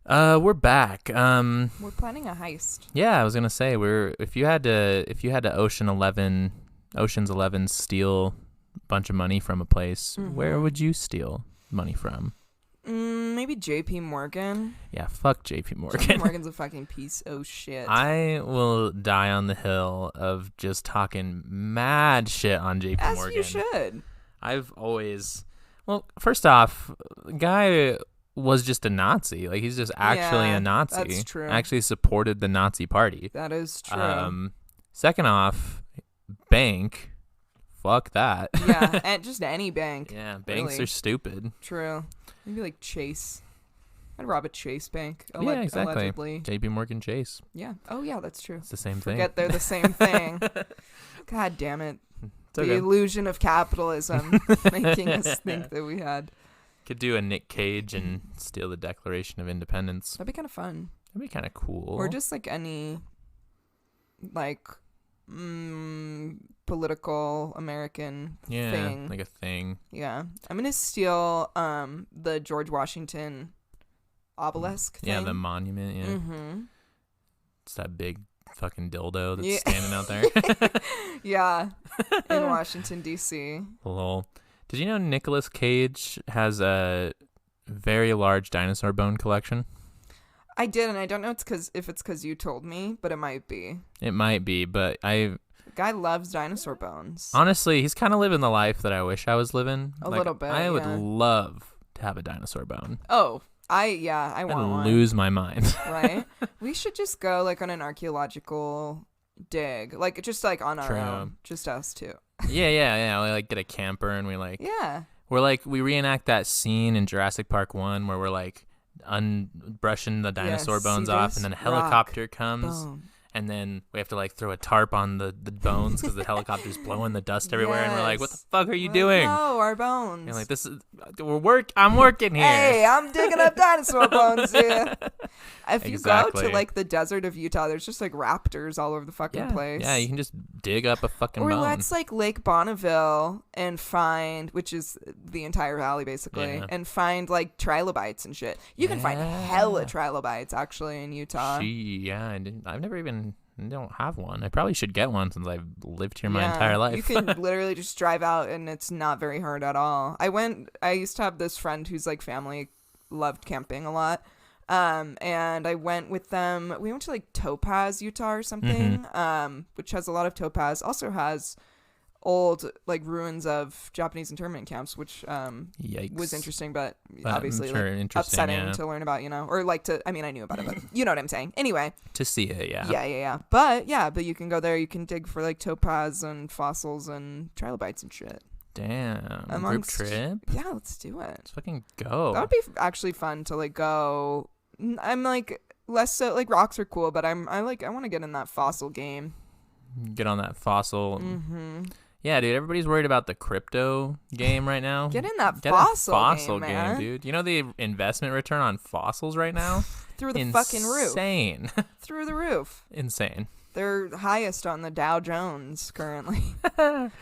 We're back. We're planning a heist. Yeah, I was gonna say if you had to Ocean's 11 steal a bunch of money from a place, where would you steal money from? Maybe J.P. Morgan. Yeah, fuck J.P. Morgan. J.P. Morgan's a fucking piece of shit. I will die on the hill of just talking mad shit on J.P. As Morgan. you should. I've always, well, first off, guy was just a Nazi. Like, he's just actually a Nazi. That's true. Actually supported the Nazi party. That is true. Second off, bank. Fuck that. Yeah, and just any bank. Yeah, banks really. are stupid. True. Maybe like Chase. I'd rob a Chase bank. Yeah, exactly. Allegedly. J.P. Morgan Chase. Yeah. Oh, yeah, that's true. It's the same thing. Forget they're the same thing. God damn it. It's The okay. illusion of capitalism making us think that we had. Could do a Nick Cage and steal the Declaration of Independence. That'd be kind of fun. That'd be kind of cool. Or just like any like political American thing. like a thing. Yeah. I'm going to steal the George Washington obelisk thing. Yeah, the monument. Yeah, Mm-hmm. it's that big fucking dildo that's Yeah. standing out there. Yeah. In Washington, D.C. Lol. Did you know Nicolas Cage has a very large dinosaur bone collection? I did, and I don't know if it's because you told me, but it might be. It might be, but The guy loves dinosaur bones. honestly, he's kind of living the life that I wish I was living. A little bit, I would yeah. love to have a dinosaur bone. Oh, I I'd want one. lose my mind. Right? We should just go like on an archaeological dig, like just like on our True. own, just us two. yeah. We like get a camper and we like Yeah. we reenact that scene in Jurassic Park 1 where we're like brushing the dinosaur bones see off, this and then a rock helicopter comes. Bone. And then we have to like throw a tarp on the bones because the helicopter's blowing the dust everywhere, and we're like, "What the fuck are you doing?" No, our bones. And like, this is I'm working here. Hey, I'm digging up dinosaur bones here. If you go Exactly. to like the desert of Utah, there's just like raptors all over the fucking place. Yeah, you can just dig up a fucking Or bone. let's like Lake Bonneville and find, which is the entire valley basically, Yeah. and find like trilobites and shit. You can find hella Yeah. trilobites actually in Utah. I don't have one. I probably should get one since I've lived here my entire life. You can literally just drive out and it's not very hard at all. I used to have this friend whose like family loved camping a lot. And I went with them. We went to like Topaz, Utah or something, which has a lot of topaz. Also has old like ruins of Japanese internment camps, which Yikes. was interesting, but I'm obviously sure like interesting, upsetting yeah. to learn about, or like I knew about it, but you know what I'm saying. Anyway, To see it, yeah. yeah. But you can go there, you can dig for like topaz and fossils and trilobites and shit. Damn. Amongst- Group trip? Yeah, let's do it. Let's fucking go. That would be actually fun to like go. I'm like less so like rocks are cool, but I want to get in that fossil game. Get on that fossil. Mm-hmm. Yeah, dude, everybody's worried about the crypto game right now. Get in that Get fossil game, man. dude. You know the investment return on fossils right now? Through the fucking roof. Insane. Through the roof. Insane. They're highest on the Dow Jones currently.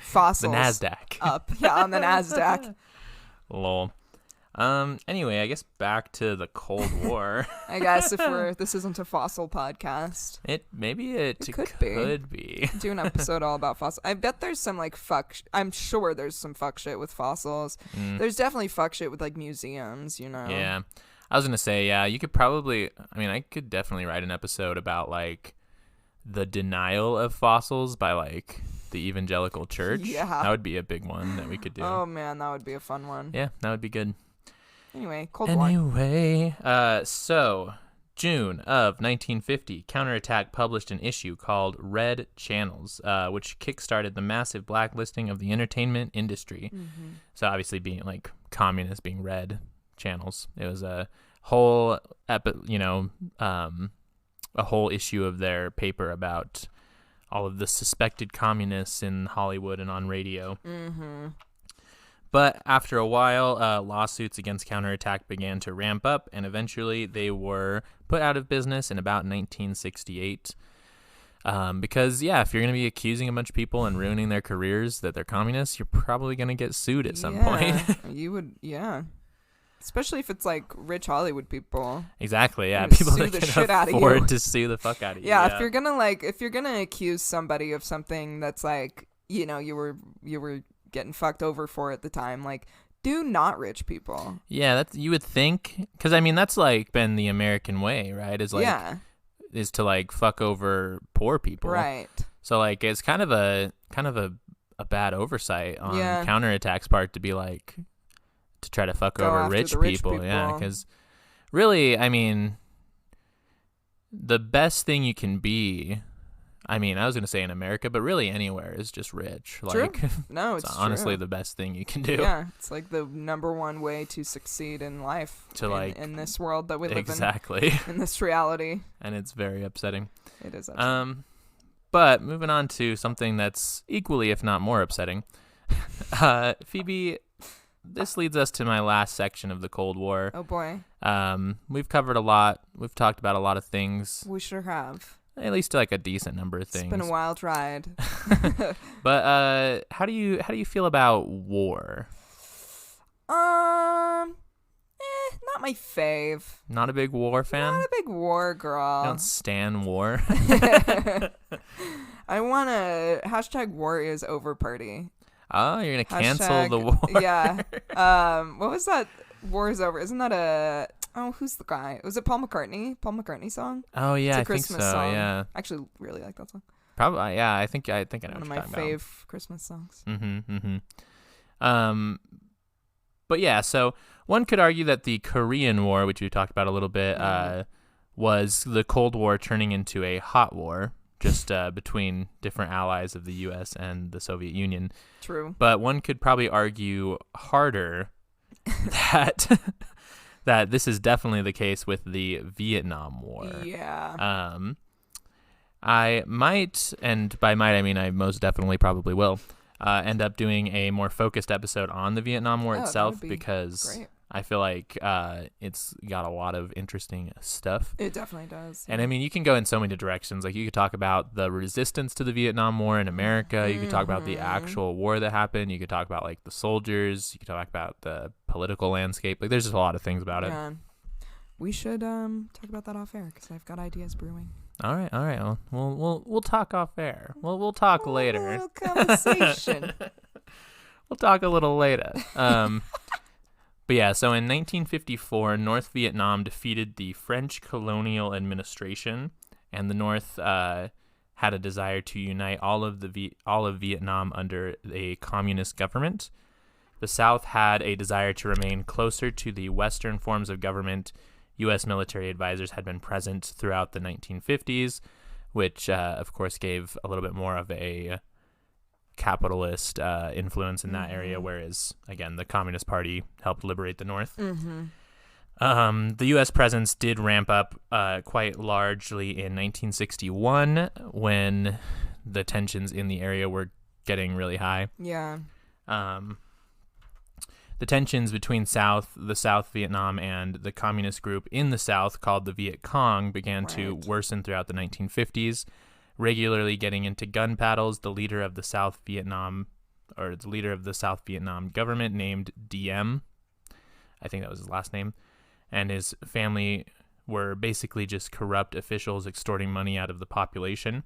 Fossils. The NASDAQ. Up. Yeah, on the NASDAQ. Lol. Anyway, I guess back to the Cold War. I guess this isn't a fossil podcast. It could be. Do an episode all about fossils. I bet there's some like I'm sure there's some fuck shit with fossils. There's definitely fuck shit with like museums, Yeah. I was going to say, yeah, you could probably, I could definitely write an episode about like the denial of fossils by like the evangelical church. Yeah. That would be a big one that we could do. Oh man, that would be a fun one. Yeah, that would be good. Anyway, Cold War. So June of 1950, Counterattack published an issue called Red Channels, which kickstarted the massive blacklisting of the entertainment industry. Mm-hmm. So obviously being like communist, being red channels. It was a whole, a whole issue of their paper about all of the suspected communists in Hollywood and on radio. Mm-hmm. But after a while, lawsuits against Counterattack began to ramp up, and eventually they were put out of business in about 1968. Because, if you're going to be accusing a bunch of people and ruining their careers that they're communists, you're probably going to get sued at some point. You would, especially if it's like rich Hollywood people. Exactly, yeah. People that the can shit out of afford you. to sue the fuck out of you. Yeah, if you're gonna accuse somebody of something that's like, you were getting fucked over for at the time, like, do not rich people. Yeah, that's, you would think, because I mean that's like been the American way, right? Is to like fuck over poor people, right? So like it's kind of a bad oversight on Counterattack's part to be like to try to fuck over rich people, yeah, because really, I mean, the best thing you can be. I mean, I was going to say in America, but really anywhere is just rich. True. Like, no, it's honestly true. The best thing you can do. Yeah, it's like the number one way to succeed in life. In this world that we live exactly. in this reality. And it's very upsetting. It is upsetting. But moving on to something that's equally, if not more upsetting. Phoebe, this leads us to my last section of the Cold War. Oh boy. We've covered a lot. We've talked about a lot of things. We sure have. At least like a decent number of things. It's been a wild ride. But how do you feel about war? Not my fave. Not a big war fan? Not a big war girl. You don't stan war? I want to #war is over party. Oh, you're going to cancel the war? Yeah. What was that? War is over. Isn't that a... Oh, who's the guy? Was it Paul McCartney? Paul McCartney song? Oh yeah, I think so. Song. Yeah, I actually really like that song. Probably, yeah. I think I know one what of you're my talking about. Christmas songs. But yeah, so one could argue that the Korean War, which we talked about a little bit, was the Cold War turning into a hot war, just between different allies of the U.S. and the Soviet Union. True. But one could probably argue harder that. That this is definitely the case with the Vietnam War. Yeah. I might, and by might I mean I most definitely probably will, end up doing a more focused episode on the Vietnam War itself because great. I feel like it's got a lot of interesting stuff. It definitely does. And I mean, you can go in so many directions. Like you could talk about the resistance to the Vietnam War in America. You could talk about the actual war that happened. You could talk about like the soldiers. You could talk about the political landscape. Like there's just a lot of things about it. We should talk about that off air because I've got ideas brewing. All right. Well, we'll talk off air. We'll talk later. A little conversation. We'll talk a little later. But yeah, so in 1954, North Vietnam defeated the French colonial administration, and the North had a desire to unite all of Vietnam under a communist government. The South had a desire to remain closer to the Western forms of government. U.S. military advisors had been present throughout the 1950s, which, of course, gave a little bit more of a capitalist influence in that area, whereas again the Communist Party helped liberate the North. The U.S. presence did ramp up quite largely in 1961 when the tensions in the area were getting really high. Yeah. The tensions between the South Vietnam and the communist group in the South called the Viet Cong began to worsen throughout the 1950s. Regularly getting into gun battles, the leader of the South Vietnam government named Diem, I think that was his last name, and his family were basically just corrupt officials extorting money out of the population.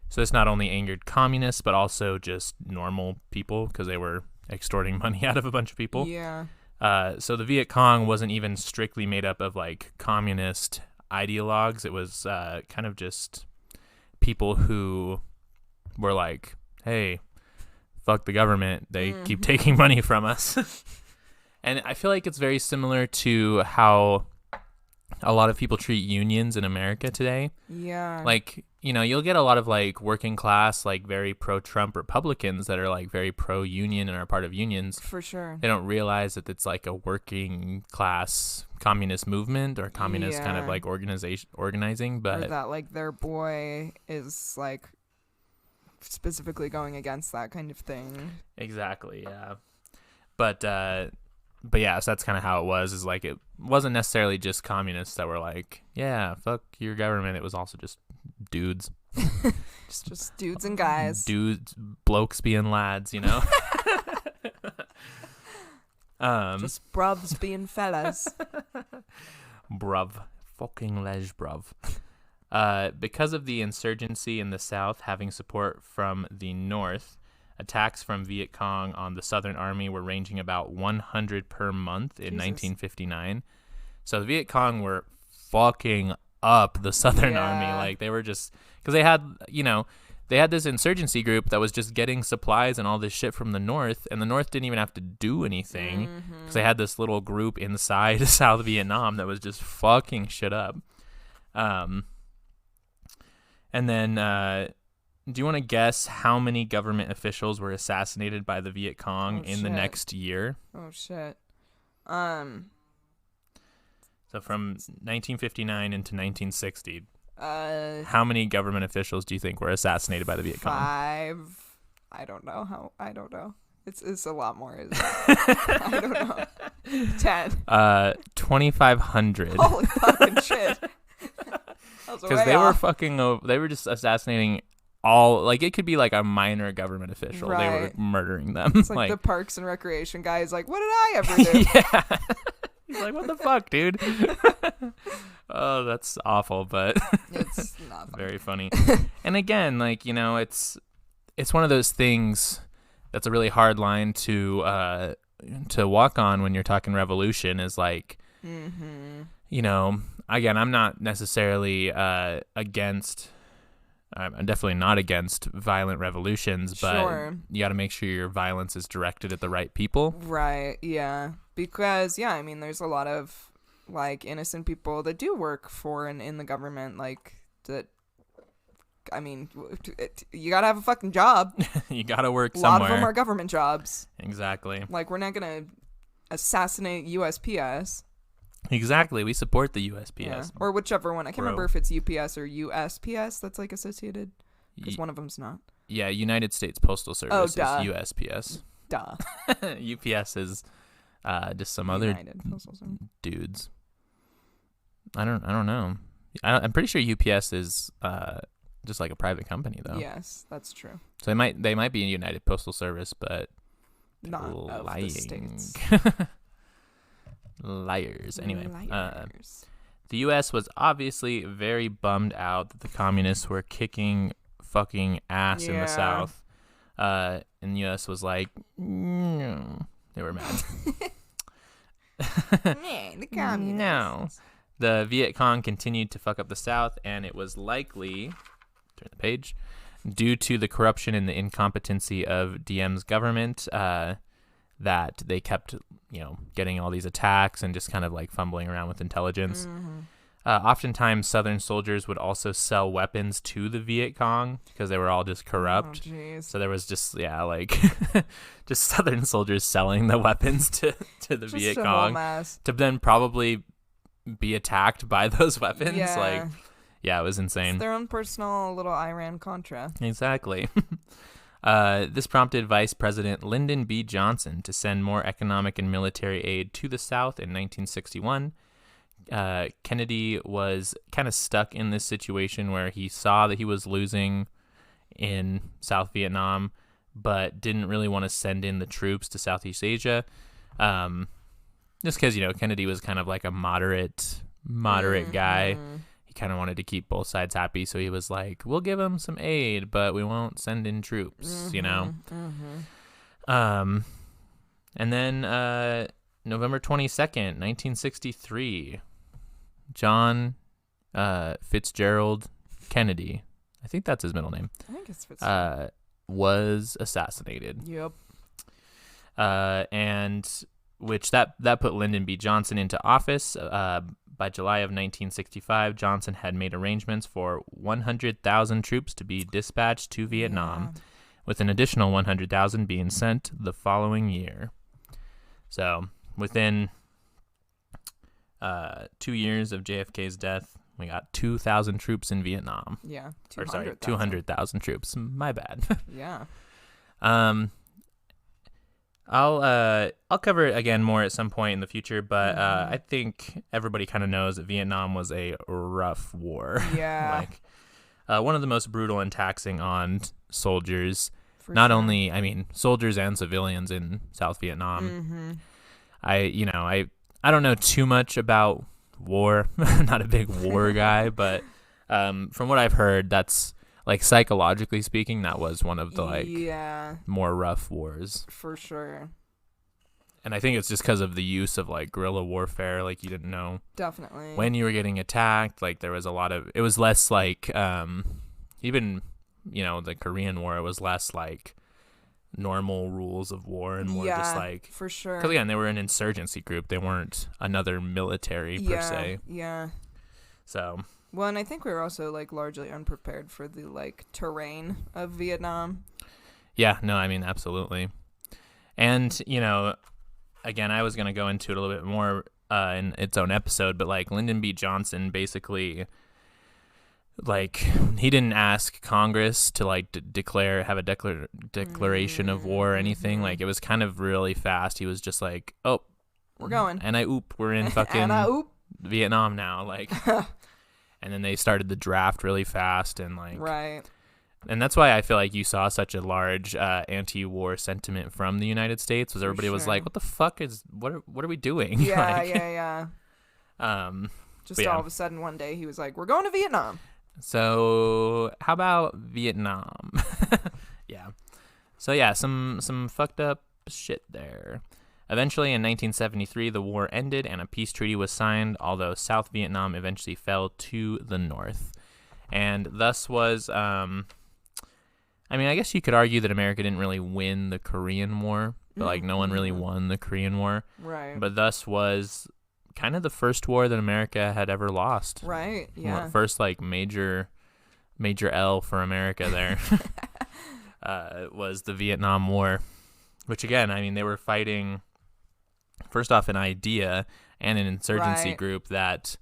So this not only angered communists, but also just normal people because they were extorting money out of a bunch of people. Yeah. So the Viet Cong wasn't even strictly made up of like communist ideologues. It was kind of just people who were like hey, fuck the government. They keep taking money from us. And I feel like it's very similar to how a lot of people treat unions in America today. Yeah. Like, you know, you'll get a lot of like working class, like very pro-Trump Republicans that are like very pro-union and are part of unions. For sure. They don't realize that it's like a working class communist movement or communist kind of like organizing. But or that like their boy is like specifically going against that kind of thing. Exactly, yeah. But yeah, so that's kind of how it was. Is like it wasn't necessarily just communists that were like, yeah, fuck your government. It was also just dudes, just dudes and guys, dudes, blokes being lads, you know. Just bruvs being fellas. Bruv, fucking lej bruv. Because of the insurgency in the South having support from the North, attacks from Viet Cong on the Southern Army were ranging about 100 per month in 1959. So the Viet Cong were fucking up the Southern Army. Like they were just, because they had, you know, they had this insurgency group that was just getting supplies and all this shit from the North, and the North didn't even have to do anything because they had this little group inside South Vietnam that was just fucking shit up. And then, do you want to guess how many government officials were assassinated by the Viet Cong in the next year? Oh, shit. So from 1959 into 1960, how many government officials do you think were assassinated by the Viet Cong? 5. I don't know. It's a lot more. Isn't it? I don't know. 10. 2,500. Holy fucking shit. Because they were they were just assassinating all, like it could be like a minor government official. Right. They were murdering them. It's like the Parks and Recreation guy is like, what did I ever do? Yeah. He's like, what the fuck, dude? Oh, that's awful, but it's not very funny. And again, like, you know, it's one of those things that's a really hard line to walk on when you're talking revolution is like, you know, again, I'm not necessarily against. I'm definitely not against violent revolutions, but you got to make sure your violence is directed at the right people. Right, yeah. Because, I mean, there's a lot of, like, innocent people that do work for and in the government, like, that, I mean, you got to have a fucking job. You got to work somewhere. A lot of somewhere. them are government jobs. Exactly. Like, we're not going to assassinate USPS. Exactly. We support the USPS. Yeah. Or whichever one. I can't remember if it's UPS or USPS that's like associated. Because one of them's not. Yeah, United States Postal Service is USPS. Duh. UPS is just some other dudes. I don't know. I'm pretty sure UPS is just like a private company though. Yes, that's true. So they might be a United Postal Service, but not lying. Of the States. Liars. Anyway, the U.S. was obviously very bummed out that the communists were kicking fucking ass in the South. And the U.S. was like, no. They were mad. The communists. No. The Viet Cong continued to fuck up the South, and it was likely, turn the page, due to the corruption and the incompetency of Diem's government, that they kept, getting all these attacks and just kind of like fumbling around with intelligence. Oftentimes, Southern soldiers would also sell weapons to the Viet Cong because they were all just corrupt. So there was just, just Southern soldiers selling the weapons to the just Viet Cong to then probably be attacked by those weapons. Yeah. It was insane. It's their own personal little Iran-Contra. Exactly. This prompted Vice President Lyndon B. Johnson to send more economic and military aid to the South in 1961. Kennedy was kind of stuck in this situation where he saw that he was losing in South Vietnam, but didn't really want to send in the troops to Southeast Asia. Just because, Kennedy was kind of like a moderate guy. He kind of wanted to keep both sides happy, so he was like, we'll give them some aid, but we won't send in troops, And then November 22nd, 1963, John Fitzgerald Kennedy, I think that's his middle name, I think it's Fitzgerald. was assassinated. Yep. And which that put Lyndon B. Johnson into office. By July of 1965, Johnson had made arrangements for 100,000 troops to be dispatched to Vietnam, with an additional 100,000 being sent the following year. So within 2 years of JFK's death, we got 2,000 troops in Vietnam. Yeah. 200,000 troops. My bad. Yeah. I'll cover it again more at some point in the future, but I think everybody kind of knows that Vietnam was a rough war. Yeah. Like one of the most brutal and taxing on soldiers. For Not sure. only, I mean, soldiers and civilians in South Vietnam. Mm-hmm. I don't know too much about war. I'm not a big war guy, but from what I've heard, that's like psychologically speaking, that was one of the more rough wars. For sure. And I think it's just because of the use of like guerrilla warfare. Like you didn't know Definitely when you were getting attacked. Like there was a lot of, it was less like even, the Korean War, it was less like normal rules of war and more just like, for sure. Because again, they were an insurgency group. They weren't another military per se. Yeah. So. Well, and I think we were also like largely unprepared for the like terrain of Vietnam. Yeah, no, I mean, absolutely. And, again, I was going to go into it a little bit more in its own episode, but like Lyndon B. Johnson basically, like, he didn't ask Congress to like have a declaration of war or anything. Mm-hmm. Like, it was kind of really fast. He was just like, oh, we're going. And we're in fucking Vietnam now. Like, and then they started the draft really fast and like, right. And that's why I feel like you saw such a large anti-war sentiment from the United States, was everybody was like, "What the fuck what are we doing?" Yeah, like, yeah. Just all of a sudden one day he was like, "We're going to Vietnam." So how about Vietnam? Yeah. So yeah, some fucked up shit there. Eventually, in 1973, the war ended and a peace treaty was signed, although South Vietnam eventually fell to the North, and thus was I guess you could argue that America didn't really win the Korean War, but like no one really won the Korean War. Right. But thus was kind of the first war that America had ever lost. Right. Yeah. First like major L for America there was the Vietnam War, which again, I mean, they were fighting first off an idea and an insurgency group that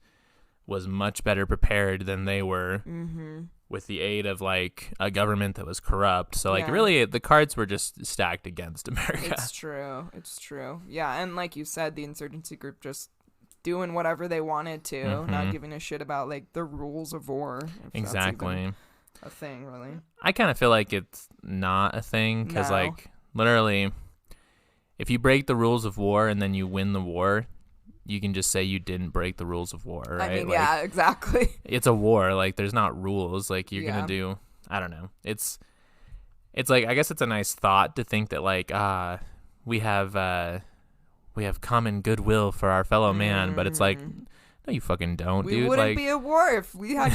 was much better prepared than they were. Mm-hmm. With the aid of like a government that was corrupt. So like really the cards were just stacked against America. It's true. Yeah, and like you said, the insurgency group just doing whatever they wanted to, not giving a shit about like the rules of war. Exactly. A thing, really. I kind of feel like it's not a thing because like literally if you break the rules of war and then you win the war, you can just say you didn't break the rules of war, right? I mean, like, yeah, exactly. It's a war. Like, there's not rules. Like, you're going to do, I don't know. It's like, I guess it's a nice thought to think that, like, we have common goodwill for our fellow man, but it's like, no, you fucking don't, dude. We wouldn't like, be at war if we had...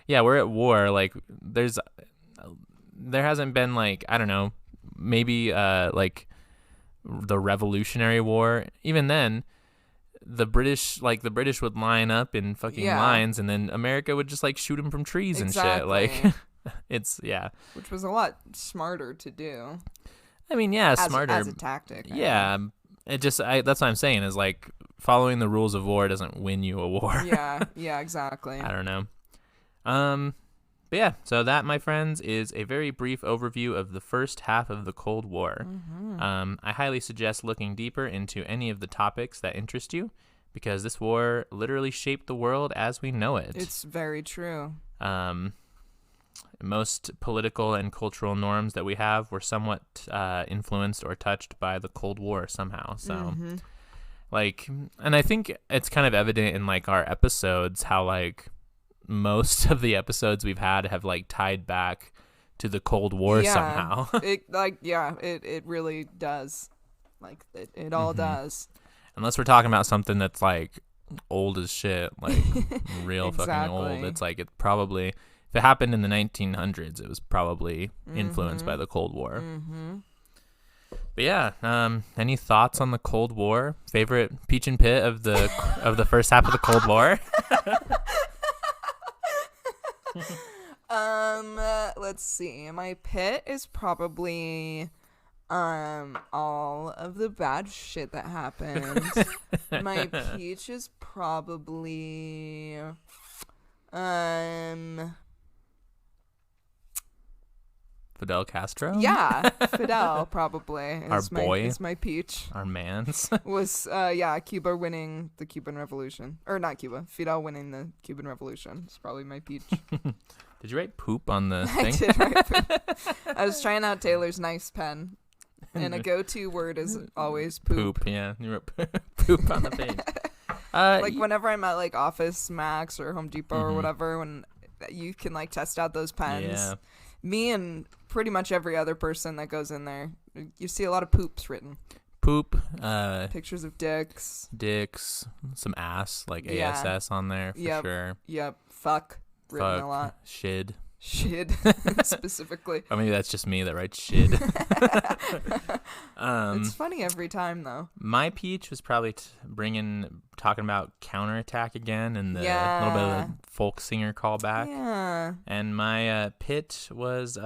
Yeah, we're at war. Like, there hasn't been, like, I don't know, maybe, like, the Revolutionary War. Even then, the British would line up in fucking lines, and then America would just like shoot them from trees and shit. Like, it's which was a lot smarter to do. I mean, smarter as a tactic. Yeah, it just that's what I'm saying is like following the rules of war doesn't win you a war. Yeah, exactly. I don't know. But yeah, so that, my friends, is a very brief overview of the first half of the Cold War. Mm-hmm. I highly suggest looking deeper into any of the topics that interest you, because this war literally shaped the world as we know it. It's very true. Most political and cultural norms that we have were somewhat influenced or touched by the Cold War somehow. So, like, and I think it's kind of evident in, like, our episodes how, like, most of the episodes we've had have like tied back to the Cold War somehow. It really does. Like it all does. Unless we're talking about something that's like old as shit, like real fucking old. It's like it probably if it happened in the 1900s, it was probably influenced by the Cold War. Mm-hmm. But yeah, any thoughts on the Cold War? Favorite peach and pit of the first half of the Cold War? Let's see. My pit is probably all of the bad shit that happened. My peach is probably Fidel Castro? yeah, Fidel probably is boy. is my peach. Our mans. Was Cuba winning the Cuban Revolution, or not Cuba, Fidel winning the Cuban Revolution. It's probably my peach. Did you write poop on the I thing? did write poop. I was trying out Taylor's nice pen, and a go-to word is always poop. Yeah, you wrote poop on the page. Like whenever I'm at like Office Max or Home Depot or whatever, when you can like test out those pens. Yeah. Me and pretty much every other person that goes in there, you see a lot of poops written. Poop. Pictures of dicks, some ass, like Yeah. ASS on there for sure. Yep. Fuck. Written Fuck. a lot. Shid. Shit. Specifically. Or maybe that's just me that writes shid. It's funny every time though. My peach was probably talking about counterattack again and the little bit of the folk singer callback. Yeah. And my pit was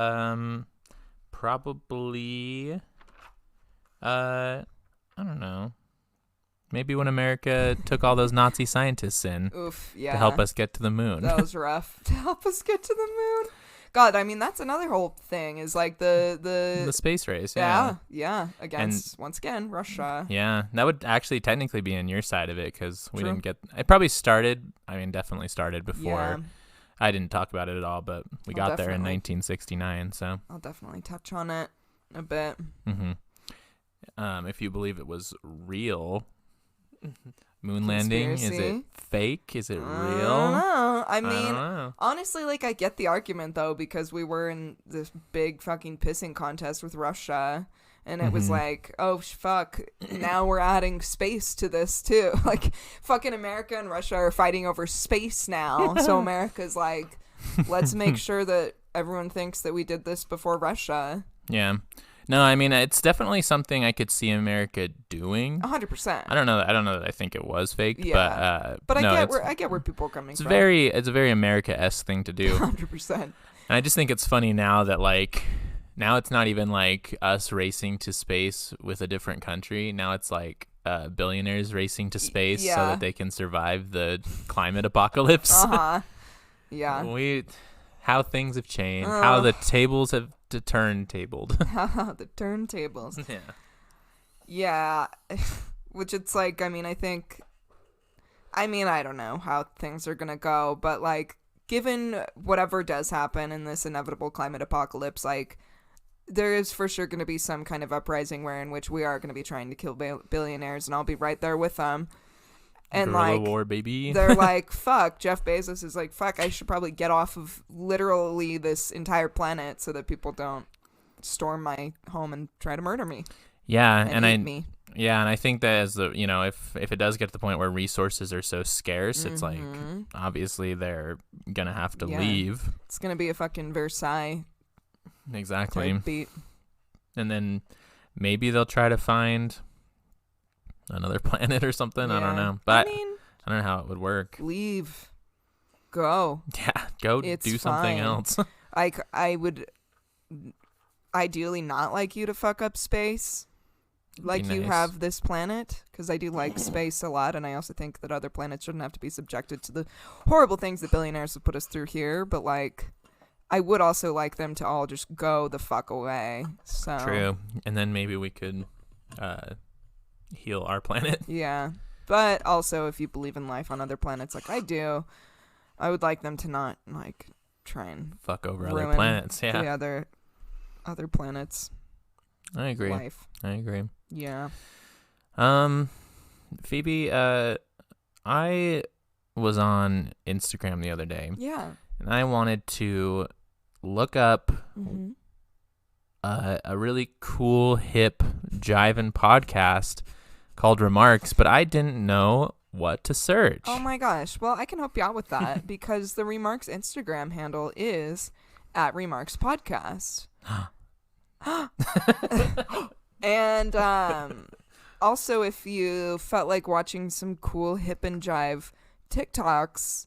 probably I don't know. Maybe when America took all those Nazi scientists in Oof, yeah. to help us get to the moon. That was rough. To help us get to the moon. God, I mean, that's another whole thing is like the space race, yeah. Yeah. Against, once again, Russia. Yeah, that would actually technically be on your side of it because we True. didn't get... It probably started, definitely started before. Yeah. I didn't talk about it at all, but we got there in definitely. 1969, so... I'll definitely touch on it a bit. Mm-hmm. If you believe it was real... Moon landing, is Conspiracy? it fake? Is it real? I don't know. I don't mean, know. honestly, like, I get the argument, though, because we were in this big fucking pissing contest with Russia, and it was like, oh, fuck, now we're adding space to this, too. Like, fucking America and Russia are fighting over space now, so America's like, let's make sure that everyone thinks that we did this before Russia. Yeah. No, I mean, it's definitely something I could see America doing. 100%. I don't know that I think it was fake, Yeah. But no, I get where people are coming it's from. it's a very America-esque thing to do. 100%. And I just think it's funny now that, like, now it's not even, like, us racing to space with a different country. Now it's, like, billionaires racing to space so Yeah. that they can survive the climate apocalypse. Uh-huh. Yeah. How things have changed. How the tables have turntabled. The turntables. Yeah. Yeah. Which it's like, I don't know how things are going to go, but, like, given whatever does happen in this inevitable climate apocalypse, like, there is for sure going to be some kind of uprising in which we are going to be trying to kill billionaires, and I'll be right there with them. And Guerrilla like, war, baby. They're like, fuck, Jeff Bezos is like, fuck, I should probably get off of literally this entire planet so that people don't storm my home and try to murder me. Yeah, and eat me. Yeah, and I think that as the if it does get to the point where resources are so scarce, it's like obviously they're gonna have to leave. It's gonna be a fucking Versailles Exactly. type beat. And then maybe they'll try to find another planet or something. I don't know. But I don't know how it would work. Leave. Go. Yeah, go It's do something fine. else. I would ideally not like you to fuck up space like you nice. have this planet, because I do like space a lot, and I also think that other planets shouldn't have to be subjected to the horrible things that billionaires have put us through here, but like I would also like them to all just go the fuck away. So True. And then maybe we could heal our planet. yeah. But also, if you believe in life on other planets like I do, I would like them to not like try and Fuck over other ruin planets. Yeah. the other planets' I agree. life. I agree. Yeah. Phoebe, I was on Instagram the other day, Yeah. and I wanted to look up Mm-hmm. a really cool, hip, jivin' podcast called Remarks, but I didn't know what to search. Oh my gosh. Well, I can help you out with that because the Remarks Instagram handle is @Remarks Podcast. And also, if you felt like watching some cool hip and jive TikToks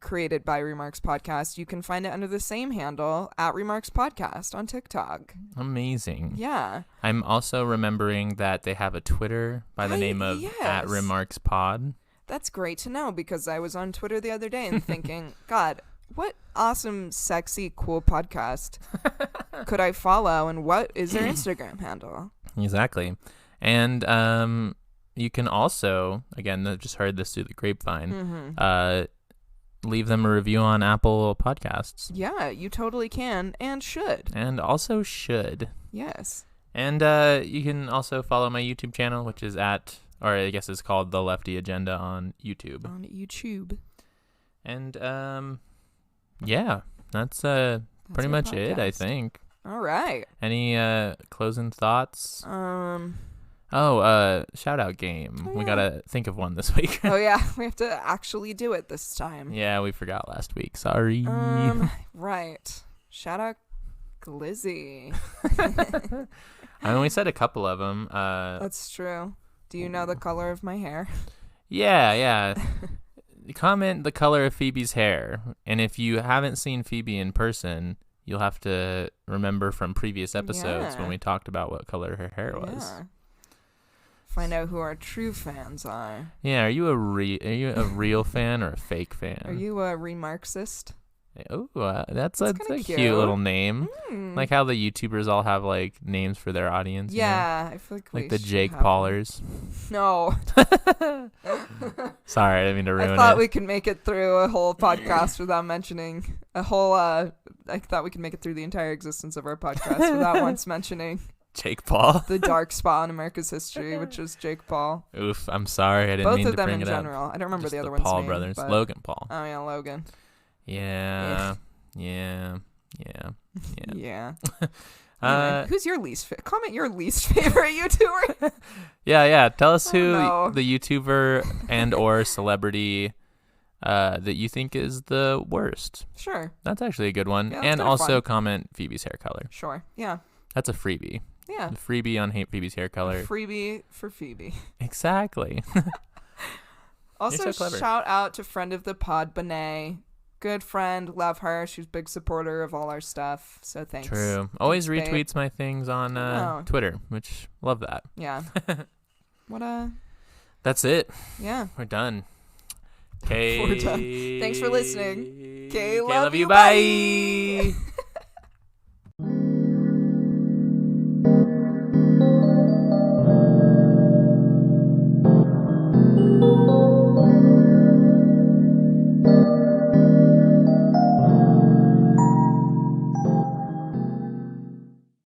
created by Remarks Podcast, you can find it under the same handle @Remarks Podcast on TikTok. Amazing. Yeah. I'm also remembering that they have a Twitter by the name of @RemarksPod. That's great to know because I was on Twitter the other day and thinking, God, what awesome, sexy, cool podcast could I follow, and what is their Instagram handle? Exactly. And you can also, again, I just heard this through the grapevine, leave them a review on Apple Podcasts. Yeah, you totally can and should. And also should. Yes. And you can also follow my YouTube channel, which is or I guess it's called The Lefty Agenda on YouTube. On YouTube. And yeah, that's pretty much it, I think. All right. Any closing thoughts? Shout out game. Oh, We yeah. gotta think of one this week. Oh yeah, we have to actually do it this time. Yeah, we forgot last week. Sorry. Right. Shout out Glizzy. I mean, we said a couple of them. That's true. Do you know the color of my hair? Yeah. Comment the color of Phoebe's hair. And if you haven't seen Phoebe in person, you'll have to remember from previous episodes when we talked about what color her hair was. Yeah. Find out who our true fans are. Yeah, are you a real fan or a fake fan? Are you a Remarxist? Oh, that's a kinda cute cute. little name. Like how the YouTubers all have like names for their audience. Yeah, I feel like we the should Jake have Paulers. No. Sorry, I didn't mean to ruin it. I thought we could make it through a whole podcast without mentioning a whole. I thought we could make it through the entire existence of our podcast without once mentioning Jake Paul. the dark spot in America's history, which is Jake Paul. Oof, I'm sorry, I didn't Both mean of to them bring in it general. up. I don't remember Just the other the one's Paul name. brothers, but- Logan Paul. Oh yeah, Logan. Yeah. Anyway, who's your least favorite? Comment your least favorite YouTuber. Yeah. Tell us who no. the YouTuber and or celebrity that you think is the worst. Sure. That's actually a good one. Yeah, and that's also fun. comment Phoebe's hair color. Sure. Yeah. That's a freebie. Yeah. The freebie on Phoebe's hair color. Freebie for Phoebe. Exactly. Also, You're so clever. shout out to friend of the pod, Benet. Good friend, love her. She's a big supporter of all our stuff. So thanks. True. Always Thanks, babe. retweets my things on Oh. Twitter, which love that. Yeah. What That's it. yeah. We're done. Okay. We're done. Thanks for listening. Okay, love love you. you. Bye.